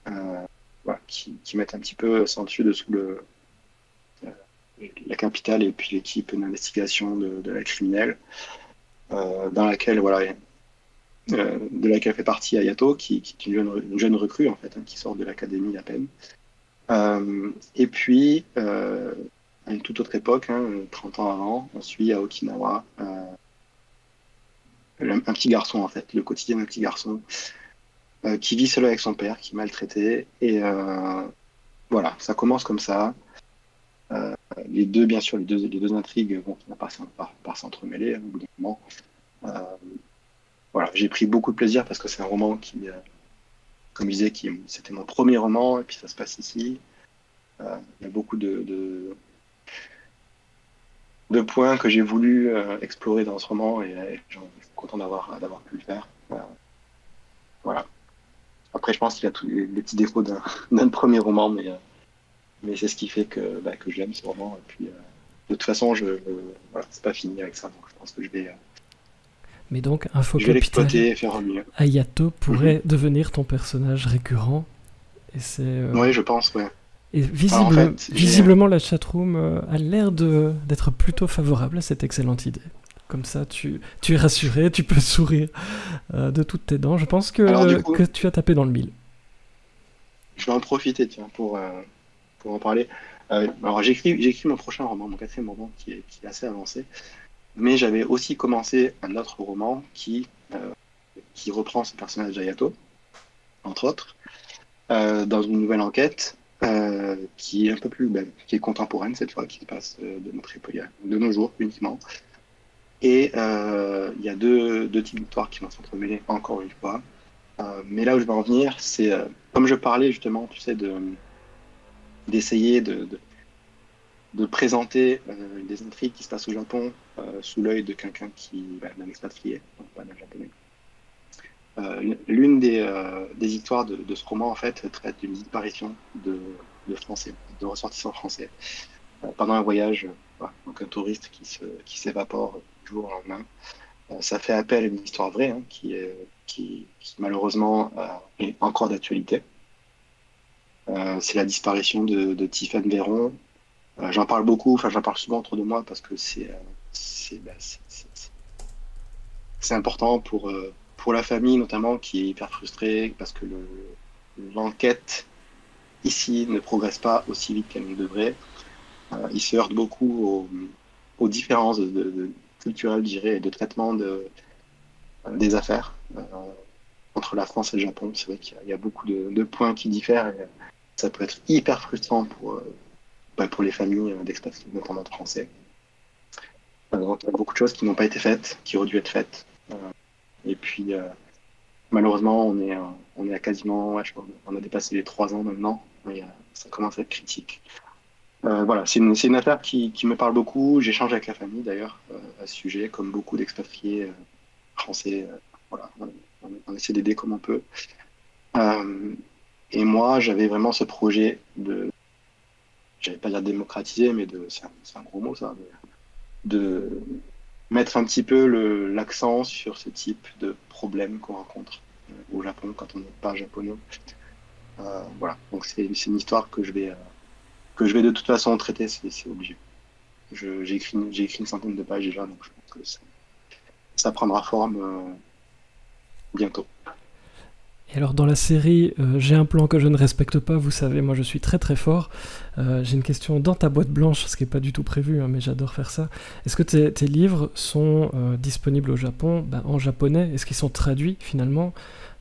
voilà, qui mettent un petit peu sans dessus dessous la capitale et puis l'équipe d'investigation de la criminelle, dans laquelle voilà, de laquelle fait partie Ayato, qui est une jeune recrue en fait, hein, qui sort de l'académie à peine. Et puis à une toute autre époque, hein, 30 ans avant, on suit à Okinawa un petit garçon en fait, le quotidien d'un petit garçon qui vit seul avec son père, qui est maltraité, et voilà, ça commence comme ça. Les deux, bien sûr, les deux intrigues vont finir par s'entremêler au bout d'un moment. Voilà, j'ai pris beaucoup de plaisir parce que c'est un roman qui, comme je disais, c'était mon premier roman, et puis ça se passe ici. Il y a beaucoup de points que j'ai voulu explorer dans ce roman, et je suis content d'avoir pu le faire. Voilà. Après, je pense qu'il y a tous les petits défauts d'un premier roman, mais c'est ce qui fait que j'aime ce roman. Et puis, de toute façon, voilà, c'est pas fini avec ça, donc je pense que je vais Mais donc, Info je vais Capital, l'exploiter et faire au mieux. Ayato pourrait devenir ton personnage récurrent. Et c'est. Oui, je pense, ouais. Et Alors, en fait, visiblement, la chatroom a l'air d'être plutôt favorable à cette excellente idée. Comme ça, tu es rassuré, tu peux sourire de toutes tes dents. Je pense Alors, du coup, que tu as tapé dans le mille. je vais en profiter, tiens, pour en parler. Alors, j'écris mon prochain roman, mon 4e roman, qui est assez avancé. Mais j'avais aussi commencé un autre roman qui reprend ce personnage d'Ayato, entre autres, dans une nouvelle enquête qui est un peu plus qui est contemporaine cette fois, qui se passe de notre époque, de nos jours uniquement. Et il y a deux types d'histoires qui vont s'entremêler encore une fois. Mais là où je vais en venir, c'est comme je parlais justement, tu sais, d'essayer de présenter des intrigues qui se passent au Japon sous l'œil de quelqu'un d'un expatrié, donc pas d'un japonais. L'une des histoires de ce roman, en fait, traite d'une disparition de Français, de ressortissants français, pendant un voyage, voilà, donc un touriste qui s'évapore du jour au lendemain. Ça fait appel à une histoire vraie, hein, qui malheureusement est encore d'actualité. C'est la disparition de Tiphaine Véron. J'en parle beaucoup, j'en parle souvent autour de moi parce que c'est important pour la famille notamment, qui est hyper frustrée parce que l'enquête ici ne progresse pas aussi vite qu'elle ne devrait. Il se heurte beaucoup aux différences culturelles, je dirais, et de traitement des affaires entre la France et le Japon. C'est vrai qu'il y a beaucoup de points qui diffèrent, et ça peut être hyper frustrant pour les familles d'expatriés, notamment de Français. Donc, il y a beaucoup de choses qui n'ont pas été faites, qui auraient dû être faites. Et puis, malheureusement, on est à quasiment, je crois, on a dépassé les 3 ans maintenant, et ça commence à être critique. Voilà, c'est une affaire qui me parle beaucoup. J'échange avec la famille d'ailleurs à ce sujet, comme beaucoup d'expatriés français. Voilà, on essaie d'aider comme on peut. Et moi, j'avais vraiment ce projet j'allais pas dire démocratiser, mais c'est un gros mot ça, de mettre un petit peu l'accent sur ce type de problème qu'on rencontre au Japon quand on n'est pas japonais. Voilà, donc c'est une histoire que je vais de toute façon traiter, c'est obligé. J'ai écrit une centaine de pages déjà, donc je pense que ça prendra forme bientôt. Et alors dans la série J'ai un plan que je ne respecte pas, vous savez, moi je suis très très fort. J'ai une question dans ta boîte blanche, ce qui n'est pas du tout prévu, hein, mais j'adore faire ça. Est-ce que tes livres sont disponibles au Japon en japonais? Est-ce qu'ils sont traduits finalement?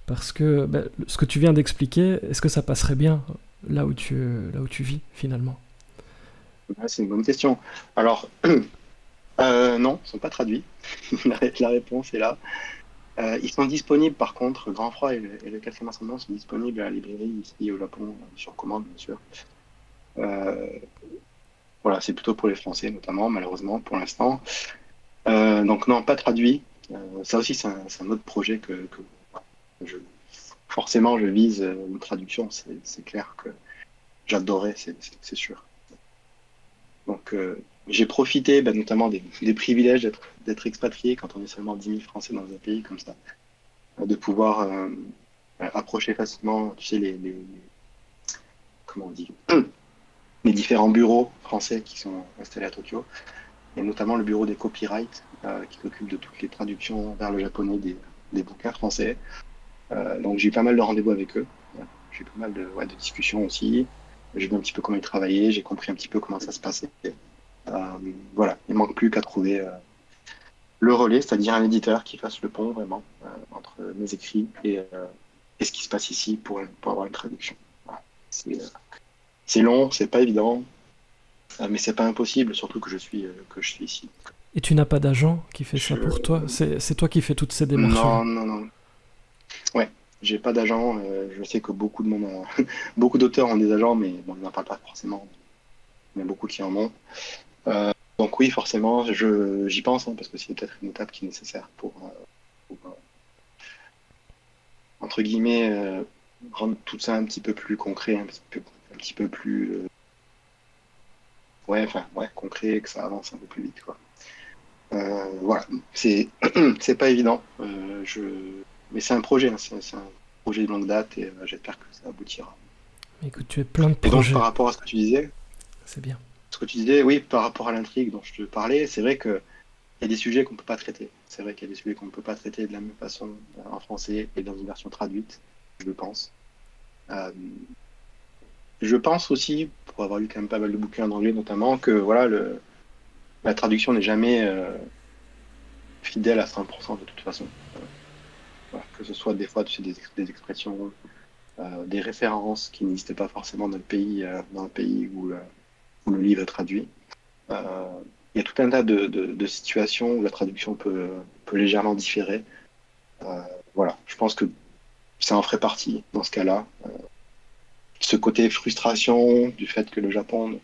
Parce que ce que tu viens d'expliquer, est-ce que ça passerait bien là où tu vis finalement? C'est une bonne question. Alors, non, ils ne sont pas traduits. La réponse est là. Ils sont disponibles par contre, Grand Froid et le 4e Ascendant sont disponibles à la librairie ici au Japon, sur commande bien sûr. voilà, c'est plutôt pour les Français notamment, malheureusement, pour l'instant. Donc non, pas traduit. Ça aussi, c'est un autre projet que je, forcément je vise une traduction. C'est clair que j'adorais, c'est sûr. Donc j'ai profité notamment des privilèges d'être expatrié quand on est seulement 10 000 Français dans un pays comme ça, de pouvoir approcher facilement, tu sais, comment on dit, les différents bureaux français qui sont installés à Tokyo, et notamment le bureau des copyrights qui s'occupe de toutes les traductions vers le japonais des bouquins français. Donc j'ai eu pas mal de rendez-vous avec eux, j'ai eu pas mal de discussions aussi. J'ai vu un petit peu comment ils travaillaient, j'ai compris un petit peu comment ça se passait. Voilà, il manque plus qu'à trouver le relais, c'est-à-dire un éditeur qui fasse le pont vraiment entre mes écrits et ce qui se passe ici pour avoir une traduction. Voilà. C'est long, c'est pas évident, mais c'est pas impossible, surtout que je suis ici. Et tu n'as pas d'agent qui fait ça pour toi? C'est toi qui fais toutes ces démarches-là? Non, non, non. Ouais, j'ai pas d'agent. Je sais que beaucoup de monde beaucoup d'auteurs ont des agents, mais bon, ils n'en parlent pas forcément. Il y en a beaucoup qui en ont. Donc oui, forcément, j'y pense, parce que c'est peut-être une étape qui est nécessaire pour entre guillemets, rendre tout ça un petit peu plus concret, un petit peu plus ouais, concret, que ça avance un peu plus vite, quoi. Voilà, c'est c'est pas évident, mais c'est un projet, hein, c'est un projet de longue date et j'espère que ça aboutira. Écoute, tu as plein de Et donc projets. par rapport à ce que tu disais, C'est bien. oui, par rapport à l'intrigue dont je te parlais, c'est vrai que il y a des sujets qu'on ne peut pas traiter. C'est vrai qu'il y a des sujets qu'on ne peut pas traiter de la même façon en français et dans une version traduite, je pense. Euh, je pense aussi, pour avoir lu quand même pas mal de bouquins en anglais notamment, que voilà, la traduction n'est jamais fidèle à 100% de toute façon. Voilà, que ce soit des fois tu sais, des expressions, des références qui n'existent pas forcément dans le pays où le livre est traduit. Il y a tout un tas de situations où la traduction peut légèrement différer. Voilà, je pense que ça en ferait partie dans ce cas-là. Ce côté frustration du fait que le Japon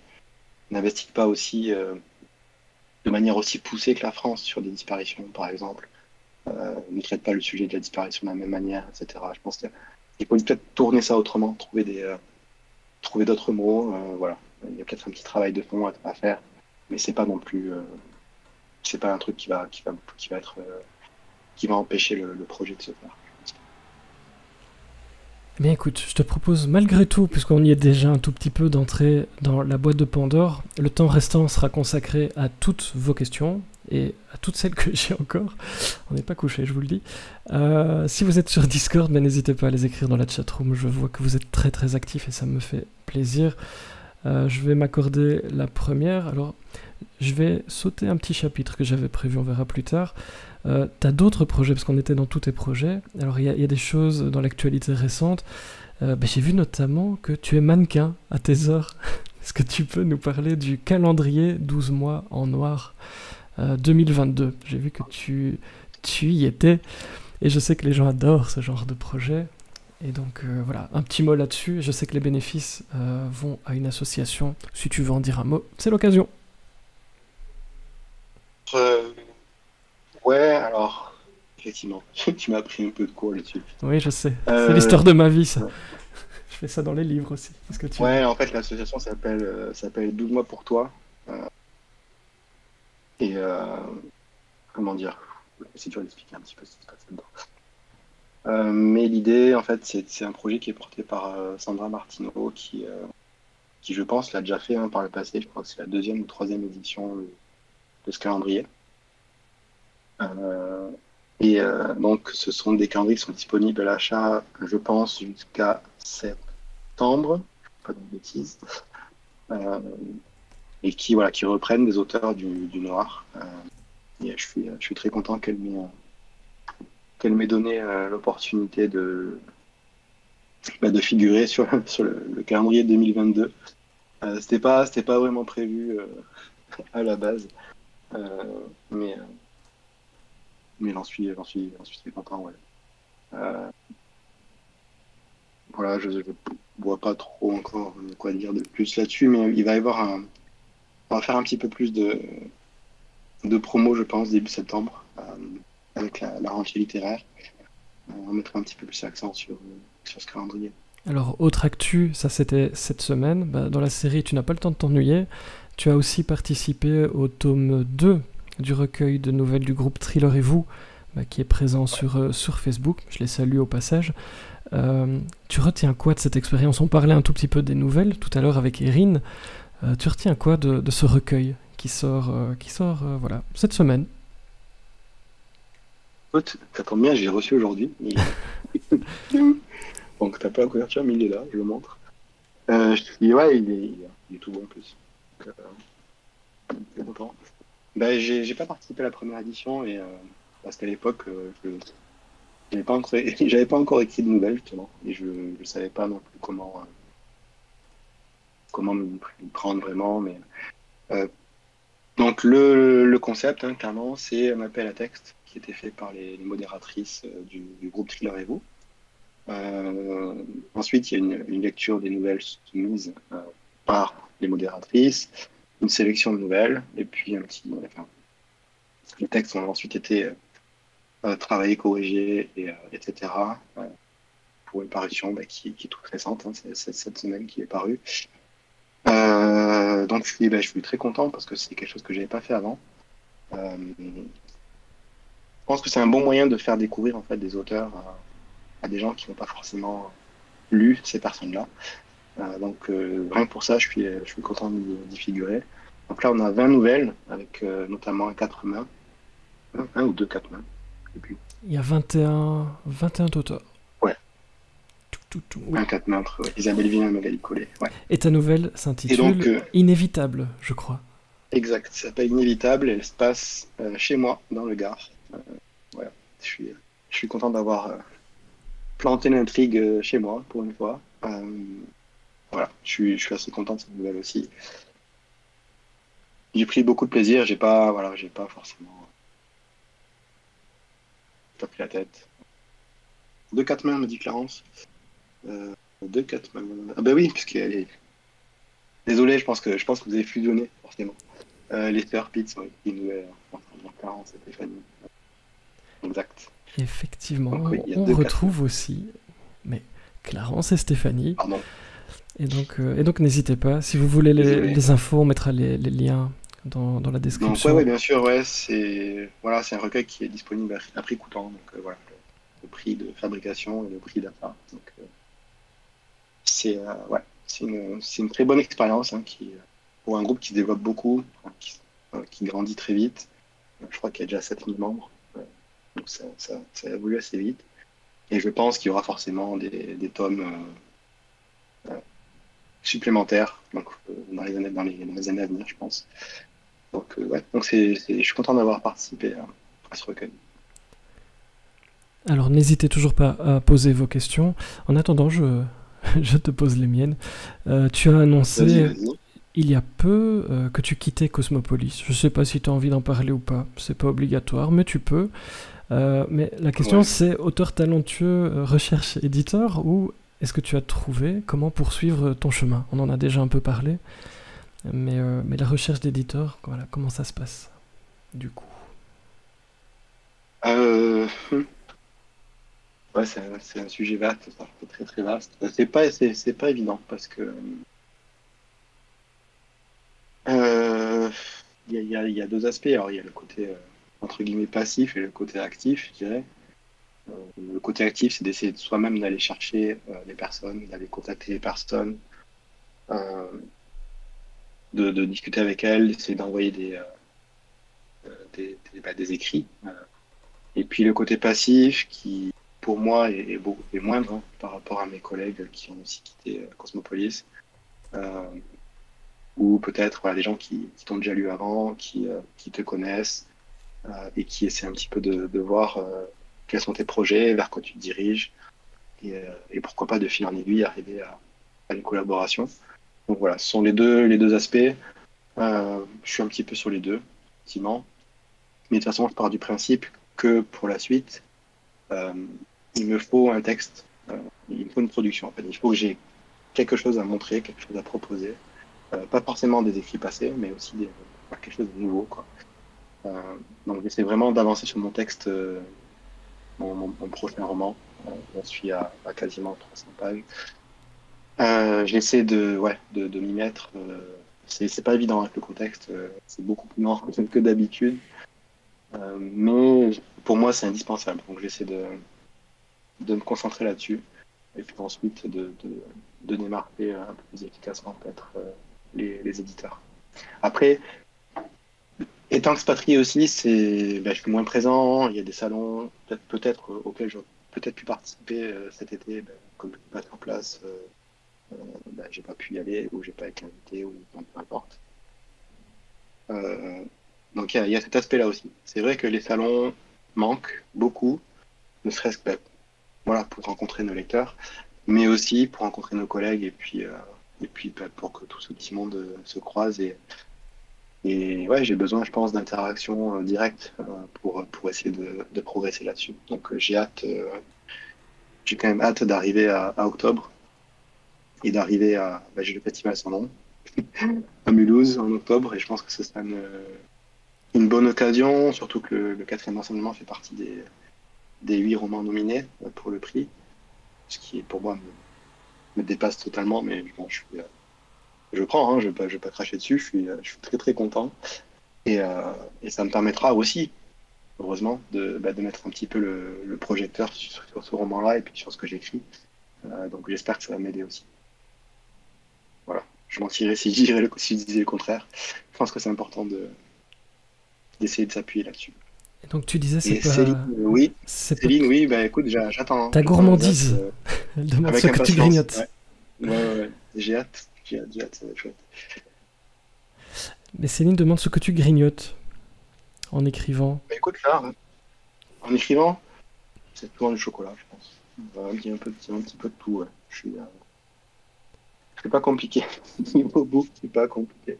n'investit pas aussi de manière aussi poussée que la France sur des disparitions, par exemple, ne traite pas le sujet de la disparition de la même manière, etc. Je pense qu'il faut peut-être tourner ça autrement, trouver d'autres mots. Voilà, il y a peut-être un petit travail de fond à faire, mais c'est pas non plus, c'est pas un truc qui va être, qui va empêcher le projet de se faire. Eh bien écoute, je te propose malgré tout, puisqu'on y est déjà un tout petit peu, d'entrer dans la boîte de Pandore. Le temps restant sera consacré à toutes vos questions et à toutes celles que j'ai encore. On n'est pas couché, je vous le dis. Si vous êtes sur Discord, n'hésitez pas à les écrire dans la chatroom. Je vois que vous êtes très très actifs et ça me fait plaisir. Je vais m'accorder la première. Alors, je vais sauter un petit chapitre que j'avais prévu, on verra plus tard. T'as d'autres projets, parce qu'on était dans tous tes projets. Alors, il y a des choses dans l'actualité récente. J'ai vu notamment que tu es mannequin à tes heures. Est-ce que tu peux nous parler du calendrier 12 mois en noir 2022? J'ai vu que tu y étais. Et je sais que les gens adorent ce genre de projet. Et donc voilà, un petit mot là-dessus. Je sais que les bénéfices vont à une association. Si tu veux en dire un mot, c'est l'occasion. Ouais, alors, effectivement, tu m'as pris un peu de cours là-dessus. Oui, je sais. C'est l'histoire de ma vie, ça. Je fais ça dans les livres aussi. Est-ce que tu... Ouais, en fait, l'association s'appelle 12 mois pour toi. Et comment dire, c'est dur d'expliquer un petit peu ce qui se passe là-dedans. Mais l'idée, en fait, c'est un projet qui est porté par Sandra Martineau, qui, je pense, l'a déjà fait par le passé. Je crois que c'est la 2e ou 3e édition de ce calendrier. Donc, ce sont des calendriers qui sont disponibles à l'achat, je pense, jusqu'à septembre, pas de bêtises, et qui reprennent des auteurs du noir. Et je suis très content qu'elle m'ait donné l'opportunité de figurer sur le calendrier 2022. C'était pas vraiment prévu à la base, mais j'en suis très content, ouais. Voilà, je vois pas trop encore quoi dire de plus là-dessus, mais il va y avoir On va faire un petit peu plus de promo, je pense, début septembre, avec la rentrée littéraire. On mettra un petit peu plus l'accent sur ce calendrier. Alors, autre actu, ça c'était cette semaine. Bah, dans la série Tu n'as pas le temps de t'ennuyer, tu as aussi participé au tome 2 du recueil de nouvelles du groupe Thriller et vous, bah, qui est présent sur Facebook. Je les salue au passage. Tu retiens quoi de cette expérience? On parlait un tout petit peu des nouvelles tout à l'heure avec Erin. Tu retiens quoi de ce recueil qui sort voilà, cette semaine? Écoute, ça tombe bien, j'ai reçu aujourd'hui. Donc t'as pas la couverture, mais il est là, je le montre. Je te dis, ouais, il est tout bon en plus. Donc, je suis content. Bah, j'ai pas participé à la première édition parce qu'à l'époque, j'avais pas encore écrit de nouvelles justement, et je savais pas non plus comment me prendre vraiment. Mais donc le concept, hein, clairement, c'est un appel à texte qui était fait par les modératrices du groupe Thriller et vous. Ensuite, il y a une lecture des nouvelles soumises par les modératrices, une sélection de nouvelles, et puis enfin, les textes ont ensuite été travaillés, corrigés, etc. Pour une parution qui est toute récente, hein, c'est cette semaine qui est parue. Donc je suis très content parce que c'est quelque chose que j'avais pas fait avant. Je pense que c'est un bon moyen de faire découvrir en fait des auteurs à des gens qui n'ont pas forcément lu ces personnes-là. Donc rien que pour ça, je suis content d'y figurer. Donc là, on a 20 nouvelles avec notamment un 4 mains, un ou deux 4 mains. Et puis, Il y a 21 auteurs. Ouais. Oui. Un 4 mains entre Isabelle Villain et Magali Collet. Ouais. Et ta nouvelle s'intitule donc, Inévitable, je crois. Exact, ça s'appelle Inévitable et elle se passe chez moi, dans le Gard. Voilà. Je suis content d'avoir planté l'intrigue chez moi, pour une fois. Voilà, je suis assez content de cette nouvelle aussi. J'ai pris beaucoup de plaisir, j'ai pas forcément pas pris la tête. 2-4 mains, me dit Clarence. 2-4 mains. Ah bah oui, puisqu'elle est. Désolé, je pense que vous avez fusionné, forcément. Les sœurs Pitts, oui, qui nous Clarence et Stéphanie. Exact. Effectivement, Donc, oui, on retrouve aussi Clarence et Stéphanie. Pardon. Et donc n'hésitez pas, si vous voulez les infos, on mettra les liens dans la description. Donc, ouais, bien sûr, ouais, c'est un recueil qui est disponible à prix coûtant. Donc voilà, le prix de fabrication et le prix d'achat. Donc c'est une très bonne expérience pour un groupe qui se développe beaucoup, qui grandit très vite. Je crois qu'il y a déjà 7000 membres. Donc ça évolue assez vite. Et je pense qu'il y aura forcément des tomes supplémentaires dans les années à venir, je pense. Donc je suis content d'avoir participé à ce recueil. Alors n'hésitez toujours pas à poser vos questions. En attendant, je te pose les miennes. Tu as annoncé Vas-y. Il y a peu que tu quittais Cosmopolis. Je ne sais pas si tu as envie d'en parler ou pas. C'est pas obligatoire, mais tu peux. Mais la question c'est auteur talentueux, recherche éditeur, ou est-ce que tu as trouvé comment poursuivre ton chemin? On en a déjà un peu parlé, mais la recherche d'éditeur, voilà, comment ça se passe du coup? Ouais, c'est un sujet vaste, ça, c'est très très vaste. C'est pas évident parce que il y a deux aspects. Alors il y a le côté entre guillemets passif et le côté actif, je dirais. Le côté actif, c'est d'essayer soi-même d'aller chercher les personnes, d'aller contacter les personnes, de discuter avec elles, d'essayer d'envoyer des écrits. Et puis le côté passif qui, pour moi, est moindre par rapport à mes collègues qui ont aussi quitté Cosmopolis. Ou peut-être des gens qui t'ont déjà lu avant, qui te connaissent et qui essaient un petit peu de voir quels sont tes projets, vers quoi tu te diriges et pourquoi pas de fil en aiguille arriver à une collaboration. Donc voilà, ce sont les deux aspects. Je suis un petit peu sur les deux, effectivement. Mais de toute façon, je pars du principe que pour la suite, il me faut un texte, il me faut une production. En fait. Il faut que j'ai quelque chose à montrer, quelque chose à proposer. Pas forcément des écrits passés, mais aussi quelque chose de nouveau, quoi. Donc j'essaie vraiment d'avancer sur mon texte, mon prochain roman. J'en suis à quasiment 300 pages. J'essaie de m'y mettre. C'est pas évident avec le contexte, c'est beaucoup plus lent que d'habitude. Mais pour moi, c'est indispensable. Donc j'essaie de me concentrer là-dessus. Et puis ensuite de démarquer un peu plus efficacement peut-être les éditeurs. Après, étant expatrié aussi, je suis moins présent. Il y a des salons peut-être auxquels j'aurais peut-être pu participer cet été, comme je ne suis pas sur place, j'ai pas pu y aller ou j'ai pas été invité ou peu importe. Donc il y a cet aspect-là aussi. C'est vrai que les salons manquent beaucoup, ne serait-ce que voilà, pour rencontrer nos lecteurs, mais aussi pour rencontrer nos collègues et puis pour que tout ce petit monde se croise et ouais, j'ai besoin, je pense, d'interaction directe pour essayer de progresser là-dessus. Donc j'ai quand même hâte d'arriver à octobre et d'arriver j'ai le festival sans nom à Mulhouse en octobre et je pense que ce sera une bonne occasion, surtout que le quatrième enseignement fait partie des 8 romans nominés pour le prix, ce qui pour moi me dépasse totalement, mais bon, je prends, hein, je vais pas cracher dessus, je suis très très content et ça me permettra aussi, heureusement, de mettre un petit peu le projecteur sur ce roman-là et puis sur ce que j'écris. Donc j'espère que ça va m'aider aussi. Voilà, je mentirais si je disais le contraire. Je pense que c'est important d'essayer de s'appuyer là-dessus. Et donc tu disais c'est pas... Céline, oui. Céline, oui, écoute, j'attends. Ta gourmandise. Elle demande ce que tu grignotes. Ouais. J'ai hâte, ça va être chouette. Mais Céline demande ce que tu grignotes en écrivant. Écoute, là, en écrivant, c'est souvent du chocolat, je pense. Un petit peu de tout, ouais. C'est pas compliqué. Niveau bouffe, c'est pas compliqué.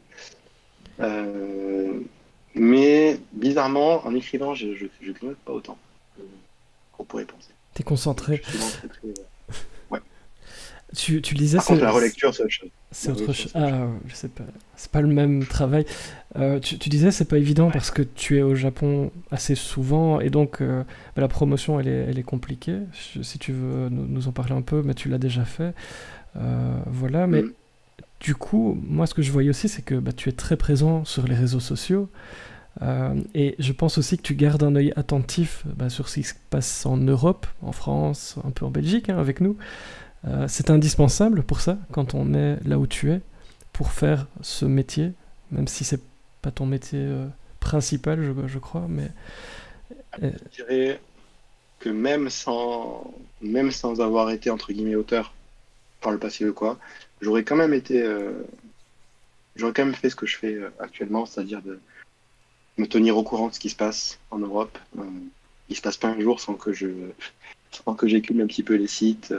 Mais bizarrement, en écrivant, je grignote pas autant qu'on pourrait penser. T'es concentré. Ouais. Tu disais. Par contre, la relecture, c'est autre chose. C'est autre chose. Ah, je sais pas. C'est pas le même travail. Tu disais c'est pas évident parce que tu es au Japon assez souvent et donc la promotion elle est compliquée. Si tu veux nous en parler un peu, mais tu l'as déjà fait. Voilà, mais du coup, moi ce que je voyais aussi c'est que tu es très présent sur les réseaux sociaux et je pense aussi que tu gardes un œil attentif sur ce qui se passe en Europe, en France, un peu en Belgique avec nous. C'est indispensable pour ça, quand on est là où tu es, pour faire ce métier, même si c'est pas ton métier principal, je crois, mais... Je dirais que même sans avoir été, entre guillemets, auteur par le passé ou quoi, j'aurais quand même fait ce que je fais actuellement, c'est-à-dire de me tenir au courant de ce qui se passe en Europe. Il se passe pas un jour sans que j'écume un petit peu les sites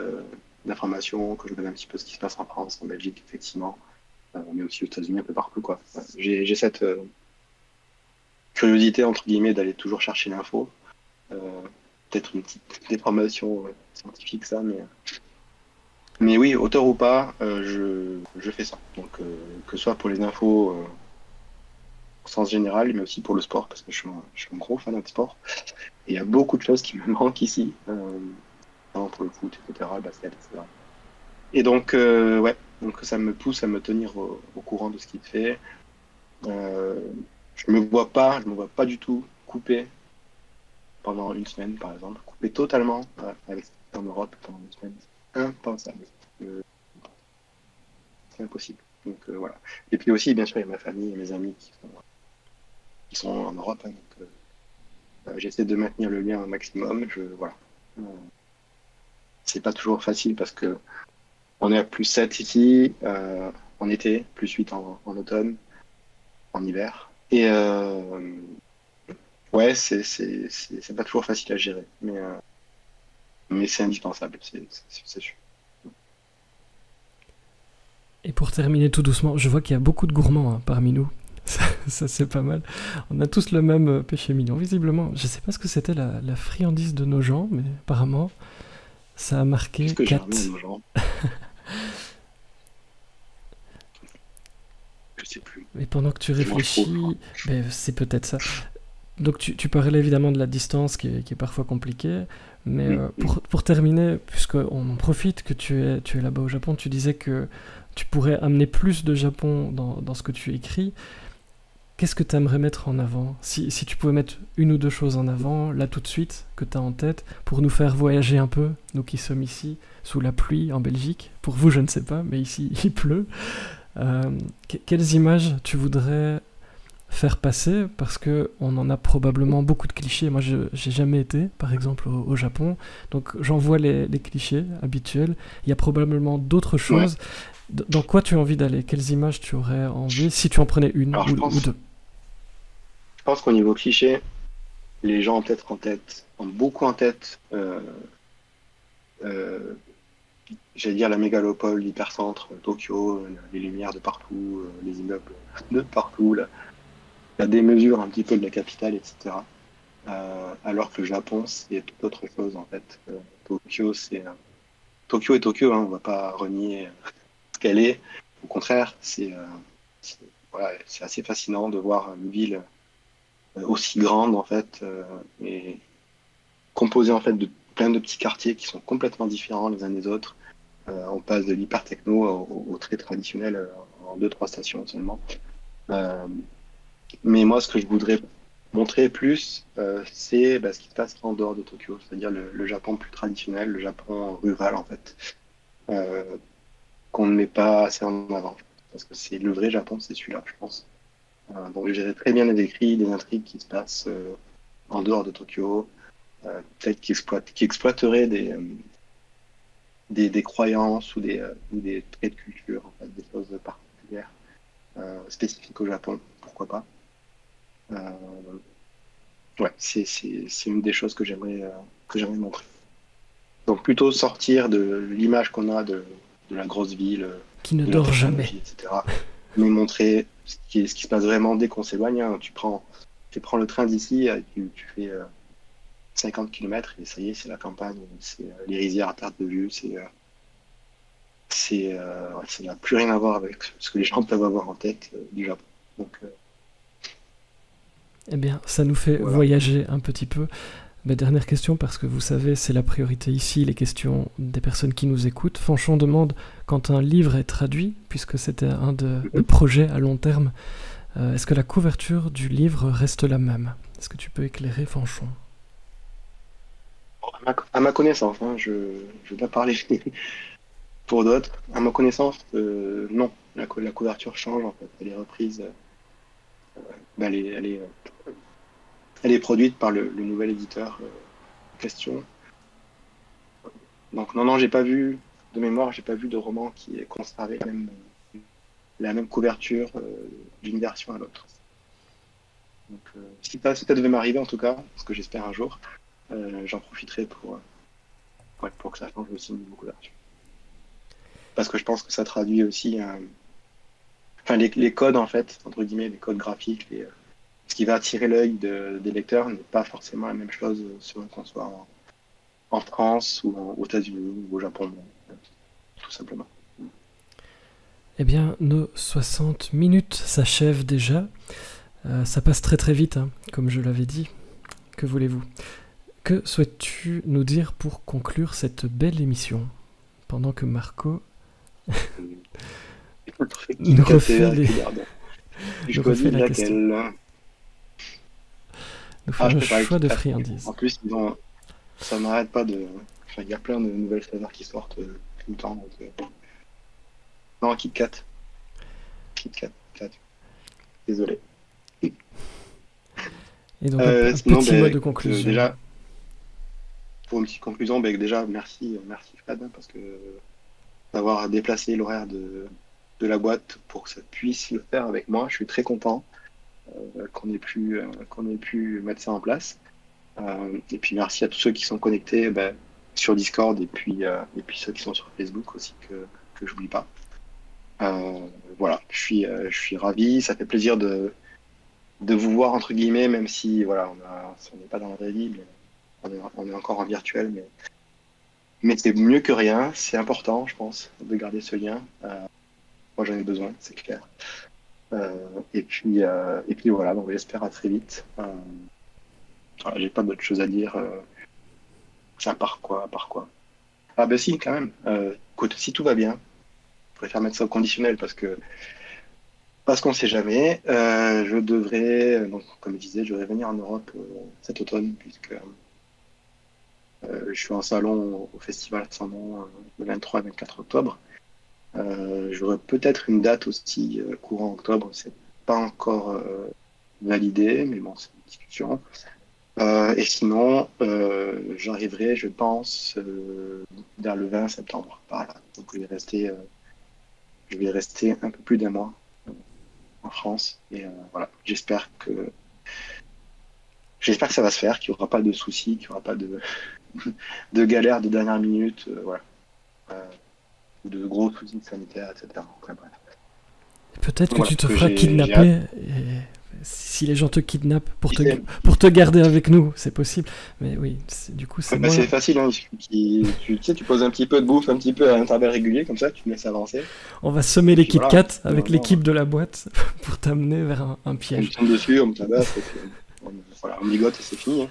d'information, que je regarde un petit peu ce qui se passe en France, en Belgique, effectivement, mais aussi aux États-Unis, un peu partout, quoi. J'ai cette curiosité, entre guillemets, d'aller toujours chercher l'info. Peut-être une petite déformation scientifique, ça, mais oui, auteur ou pas, je fais ça. Donc, que ce soit pour les infos au sens général, mais aussi pour le sport, parce que je suis un gros fan de sport. Et il y a beaucoup de choses qui me manquent ici. Pour le foot, etc., le basket, etc. Et donc, donc ça me pousse à me tenir au courant de ce qu'il fait. Je me vois pas du tout couper pendant une semaine, par exemple, couper totalement avec en Europe pendant une semaine, c'est impensable. C'est impossible. Donc voilà. Et puis aussi, bien sûr, il y a ma famille et mes amis qui sont en Europe, hein, donc j'essaie de maintenir le lien au maximum. Voilà. C'est pas toujours facile parce que on est à plus 7 ici en été, plus 8 en automne, en hiver. Et ouais, c'est pas toujours facile à gérer, mais c'est indispensable, c'est sûr. Et pour terminer tout doucement, je vois qu'il y a beaucoup de gourmands parmi nous. Ça c'est pas mal. On a tous le même péché mignon, visiblement. Je sais pas ce que c'était la friandise de nos gens, mais apparemment... Ça a marqué 4. sais plus. Et pendant que tu Je mange trop, je réfléchis, ben, c'est peut-être ça. Donc tu parlais évidemment de la distance qui est parfois compliquée, mais crois. pour terminer, puisqu'on en profite que tu es là-bas au Japon, tu disais que tu pourrais amener plus de Japon dans ce que tu écris. Qu'est-ce que tu aimerais mettre en avant? Si tu pouvais mettre une ou deux choses en avant, là tout de suite, que tu as en tête, pour nous faire voyager un peu, nous qui sommes ici, sous la pluie en Belgique. Pour vous, je ne sais pas, mais ici, il pleut. Quelles images tu voudrais faire passer? Parce que on en a probablement beaucoup de clichés. Moi, je j'ai jamais été, par exemple, au Japon. Donc, j'en vois les clichés habituels. Il y a probablement d'autres Ouais. choses. Dans quoi tu as envie d'aller? Quelles images tu aurais envie, si tu en prenais une Alors, ou deux? je pense qu'au niveau cliché, les gens ont peut-être en tête, ont beaucoup en tête, euh, j'allais dire la mégalopole, l'hypercentre, Tokyo, les lumières de partout, les immeubles de partout, la démesure un petit peu de la capitale, etc. Alors que le Japon, c'est tout autre chose en fait. Tokyo, Tokyo est Tokyo, hein, on va pas renier ce qu'elle est. Au contraire, c'est- voilà, c'est assez fascinant de voir une ville aussi grande en fait, et composée en fait de plein de petits quartiers qui sont complètement différents les uns des autres. On passe de l'hyper techno au très traditionnel en deux trois stations seulement. Euh, mais moi, ce que je voudrais montrer plus, c'est ce qui se passe en dehors de Tokyo, c'est-à-dire le Japon plus traditionnel, le Japon rural en fait, euh, qu'on ne met pas assez en avant. Parce que c'est le vrai Japon, c'est celui-là, je pense. Donc j'ai très bien décrit des intrigues qui se passent en dehors de Tokyo, peut-être qui exploiteraient des croyances ou des traits de culture, en fait, des choses particulières, spécifiques au Japon, pourquoi pas. Euh, ouais, c'est une des choses que j'aimerais montrer. Donc plutôt sortir de l'image qu'on a de la grosse ville, Qui ne de la dort jamais. technologie, etc. Mais montrer ce qui se passe vraiment dès qu'on s'éloigne, hein. Tu prends le train d'ici, tu fais 50 km et ça y est, c'est la campagne, c'est les rizières à perte de vue, ouais, ça n'a plus rien à voir avec ce que les gens peuvent avoir en tête du Japon. Donc Eh bien, ça nous fait voilà. voyager un petit peu. Ma dernière question, parce que vous savez, c'est la priorité ici, les questions des personnes qui nous écoutent. Fanchon demande, quand un livre est traduit, puisque c'était un de Mhm. projets à long terme, est-ce que la couverture du livre reste la même? Est-ce que tu peux éclairer Fanchon? À ma connaissance, hein, je vais pas parler pour d'autres. À ma connaissance, non. La couverture change en fait. Elle est reprise, bah, elle est produite par le nouvel éditeur en question. Donc non, non, j'ai pas vu de mémoire, j'ai pas vu de roman qui ait conservé la même couverture d'une version à l'autre. Donc si ça devait m'arriver en tout cas, ce que j'espère un jour, j'en profiterai ouais, pour que ça change aussi niveau couverture. Parce que je pense que ça traduit aussi enfin, les codes en fait, entre guillemets, les codes graphiques, ce qui va attirer l'œil des lecteurs n'est pas forcément la même chose selon qu'on soit en France ou aux États-Unis ou au Japon, tout simplement. Eh bien, nos 60 minutes s'achèvent déjà. Ça passe très très vite, hein, comme je l'avais dit. Que voulez-vous? Que souhaites-tu nous dire pour conclure cette belle émission? Pendant que Marco nous refait, Je nous refait choisis la question. laquelle. Nous fait Ah, je un préfère les choix Kit de Kat. friandises. En plus, ça n'arrête pas de. Enfin, il y a plein de nouvelles saveurs qui sortent tout le temps. Donc, non, Kit Kat. Kit Kat. Kat. Désolé. Et donc un Sinon, petit mot ben, de écoute, conclusion. déjà, pour une petite conclusion, ben, déjà, merci Fred, hein, parce que d'avoir déplacé l'horaire de la boîte pour que ça puisse le faire avec moi. Je suis très content qu'on ait pu mettre ça en place. Et puis merci à tous ceux qui sont connectés ben, sur Discord et puis ceux qui sont sur Facebook aussi que j'oublie pas. Euh, voilà, je suis ravi. Ça fait plaisir de vous voir entre guillemets, même si voilà, on n'est pas dans la vraie vie, mais on est encore en virtuel, mais c'est mieux que rien. C'est important, je pense, de garder ce lien. Moi, j'en ai besoin, c'est clair. Et puis voilà, donc j'espère à très vite. Voilà, j'ai pas d'autre chose à dire. À part quoi, à part quoi. Ah ben si, quand même. Si tout va bien, je préfère mettre ça au conditionnel parce qu'on sait jamais. Je devrais, donc comme je disais, je devrais venir en Europe cet automne puisque je suis en salon au Festival Sans Nom le 23 et 24 octobre. J'aurai peut-être une date aussi courant octobre, c'est pas encore validé, mais bon, c'est une discussion. Et sinon, j'arriverai, je pense, vers le 20 septembre, par là. Donc je vais rester un peu plus d'un mois en France. Et voilà, j'espère que ça va se faire, qu'il n'y aura pas de soucis, qu'il n'y aura pas de galères de dernière minute, voilà. Ou de gros soucis sanitaires, etc. Ouais, bref. Peut-être que Voilà, tu te que feras j'ai kidnapper, et si les gens te kidnappent pour te garder avec nous, c'est possible. Mais oui, du coup, c'est bah, moi. c'est facile, hein. Tu sais, tu poses un petit peu de bouffe, un petit peu à intervalles réguliers, comme ça, tu me laisses avancer. On va semer les Puis Kit voilà. Kat avec l'équipe de la boîte pour t'amener vers un On me piège. tombe dessus, on me tabasse, et puis voilà, on ligote et c'est fini. Hein.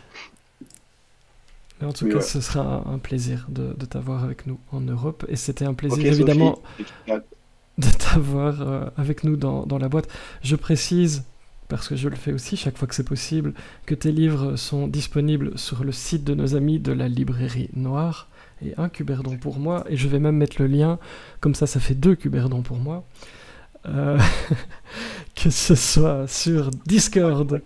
Mais en tout Mais cas, ouais. ce sera un plaisir de t'avoir avec nous en Europe. Et c'était un plaisir, Ok, évidemment, Sophie. de t'avoir avec nous dans la boîte. Je précise, parce que je le fais aussi chaque fois que c'est possible, que tes livres sont disponibles sur le site de nos amis de la librairie Noire, et un Cuberdon pour moi, et je vais même mettre le lien, comme ça fait 2 Cuberdons pour moi, que ce soit sur Discord.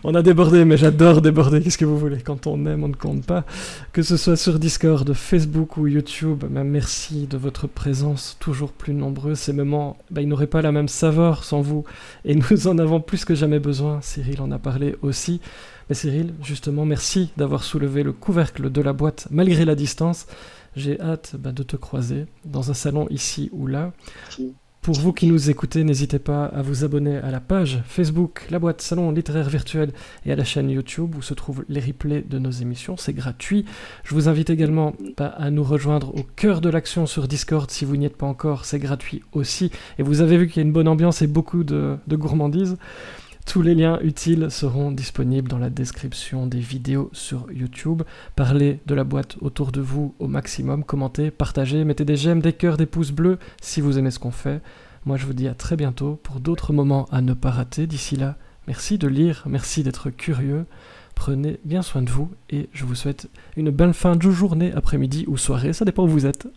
On a débordé, mais j'adore déborder, qu'est-ce que vous voulez, quand on aime, on ne compte pas. Que ce soit sur Discord, Facebook ou YouTube, merci de votre présence toujours plus nombreuse. Ces moments, ils n'auraient pas la même saveur sans vous, et nous en avons plus que jamais besoin. Cyril en a parlé aussi. Mais Cyril, justement, merci d'avoir soulevé le couvercle de la boîte malgré la distance. J'ai hâte de te croiser dans un salon ici ou là. Merci. Pour vous qui nous écoutez, n'hésitez pas à vous abonner à la page Facebook, la boîte Salon littéraire virtuel, et à la chaîne YouTube où se trouvent les replays de nos émissions, c'est gratuit. Je vous invite également à nous rejoindre au cœur de l'action sur Discord si vous n'y êtes pas encore, c'est gratuit aussi. Et vous avez vu qu'il y a une bonne ambiance et beaucoup de gourmandises. Tous les liens utiles seront disponibles dans la description des vidéos sur YouTube. Parlez de la boîte autour de vous au maximum, commentez, partagez, mettez des j'aime, des cœurs, des pouces bleus si vous aimez ce qu'on fait. Moi je vous dis à très bientôt pour d'autres moments à ne pas rater. D'ici là, merci de lire, merci d'être curieux. Prenez bien soin de vous et je vous souhaite une belle fin de journée, après-midi ou soirée, ça dépend où vous êtes.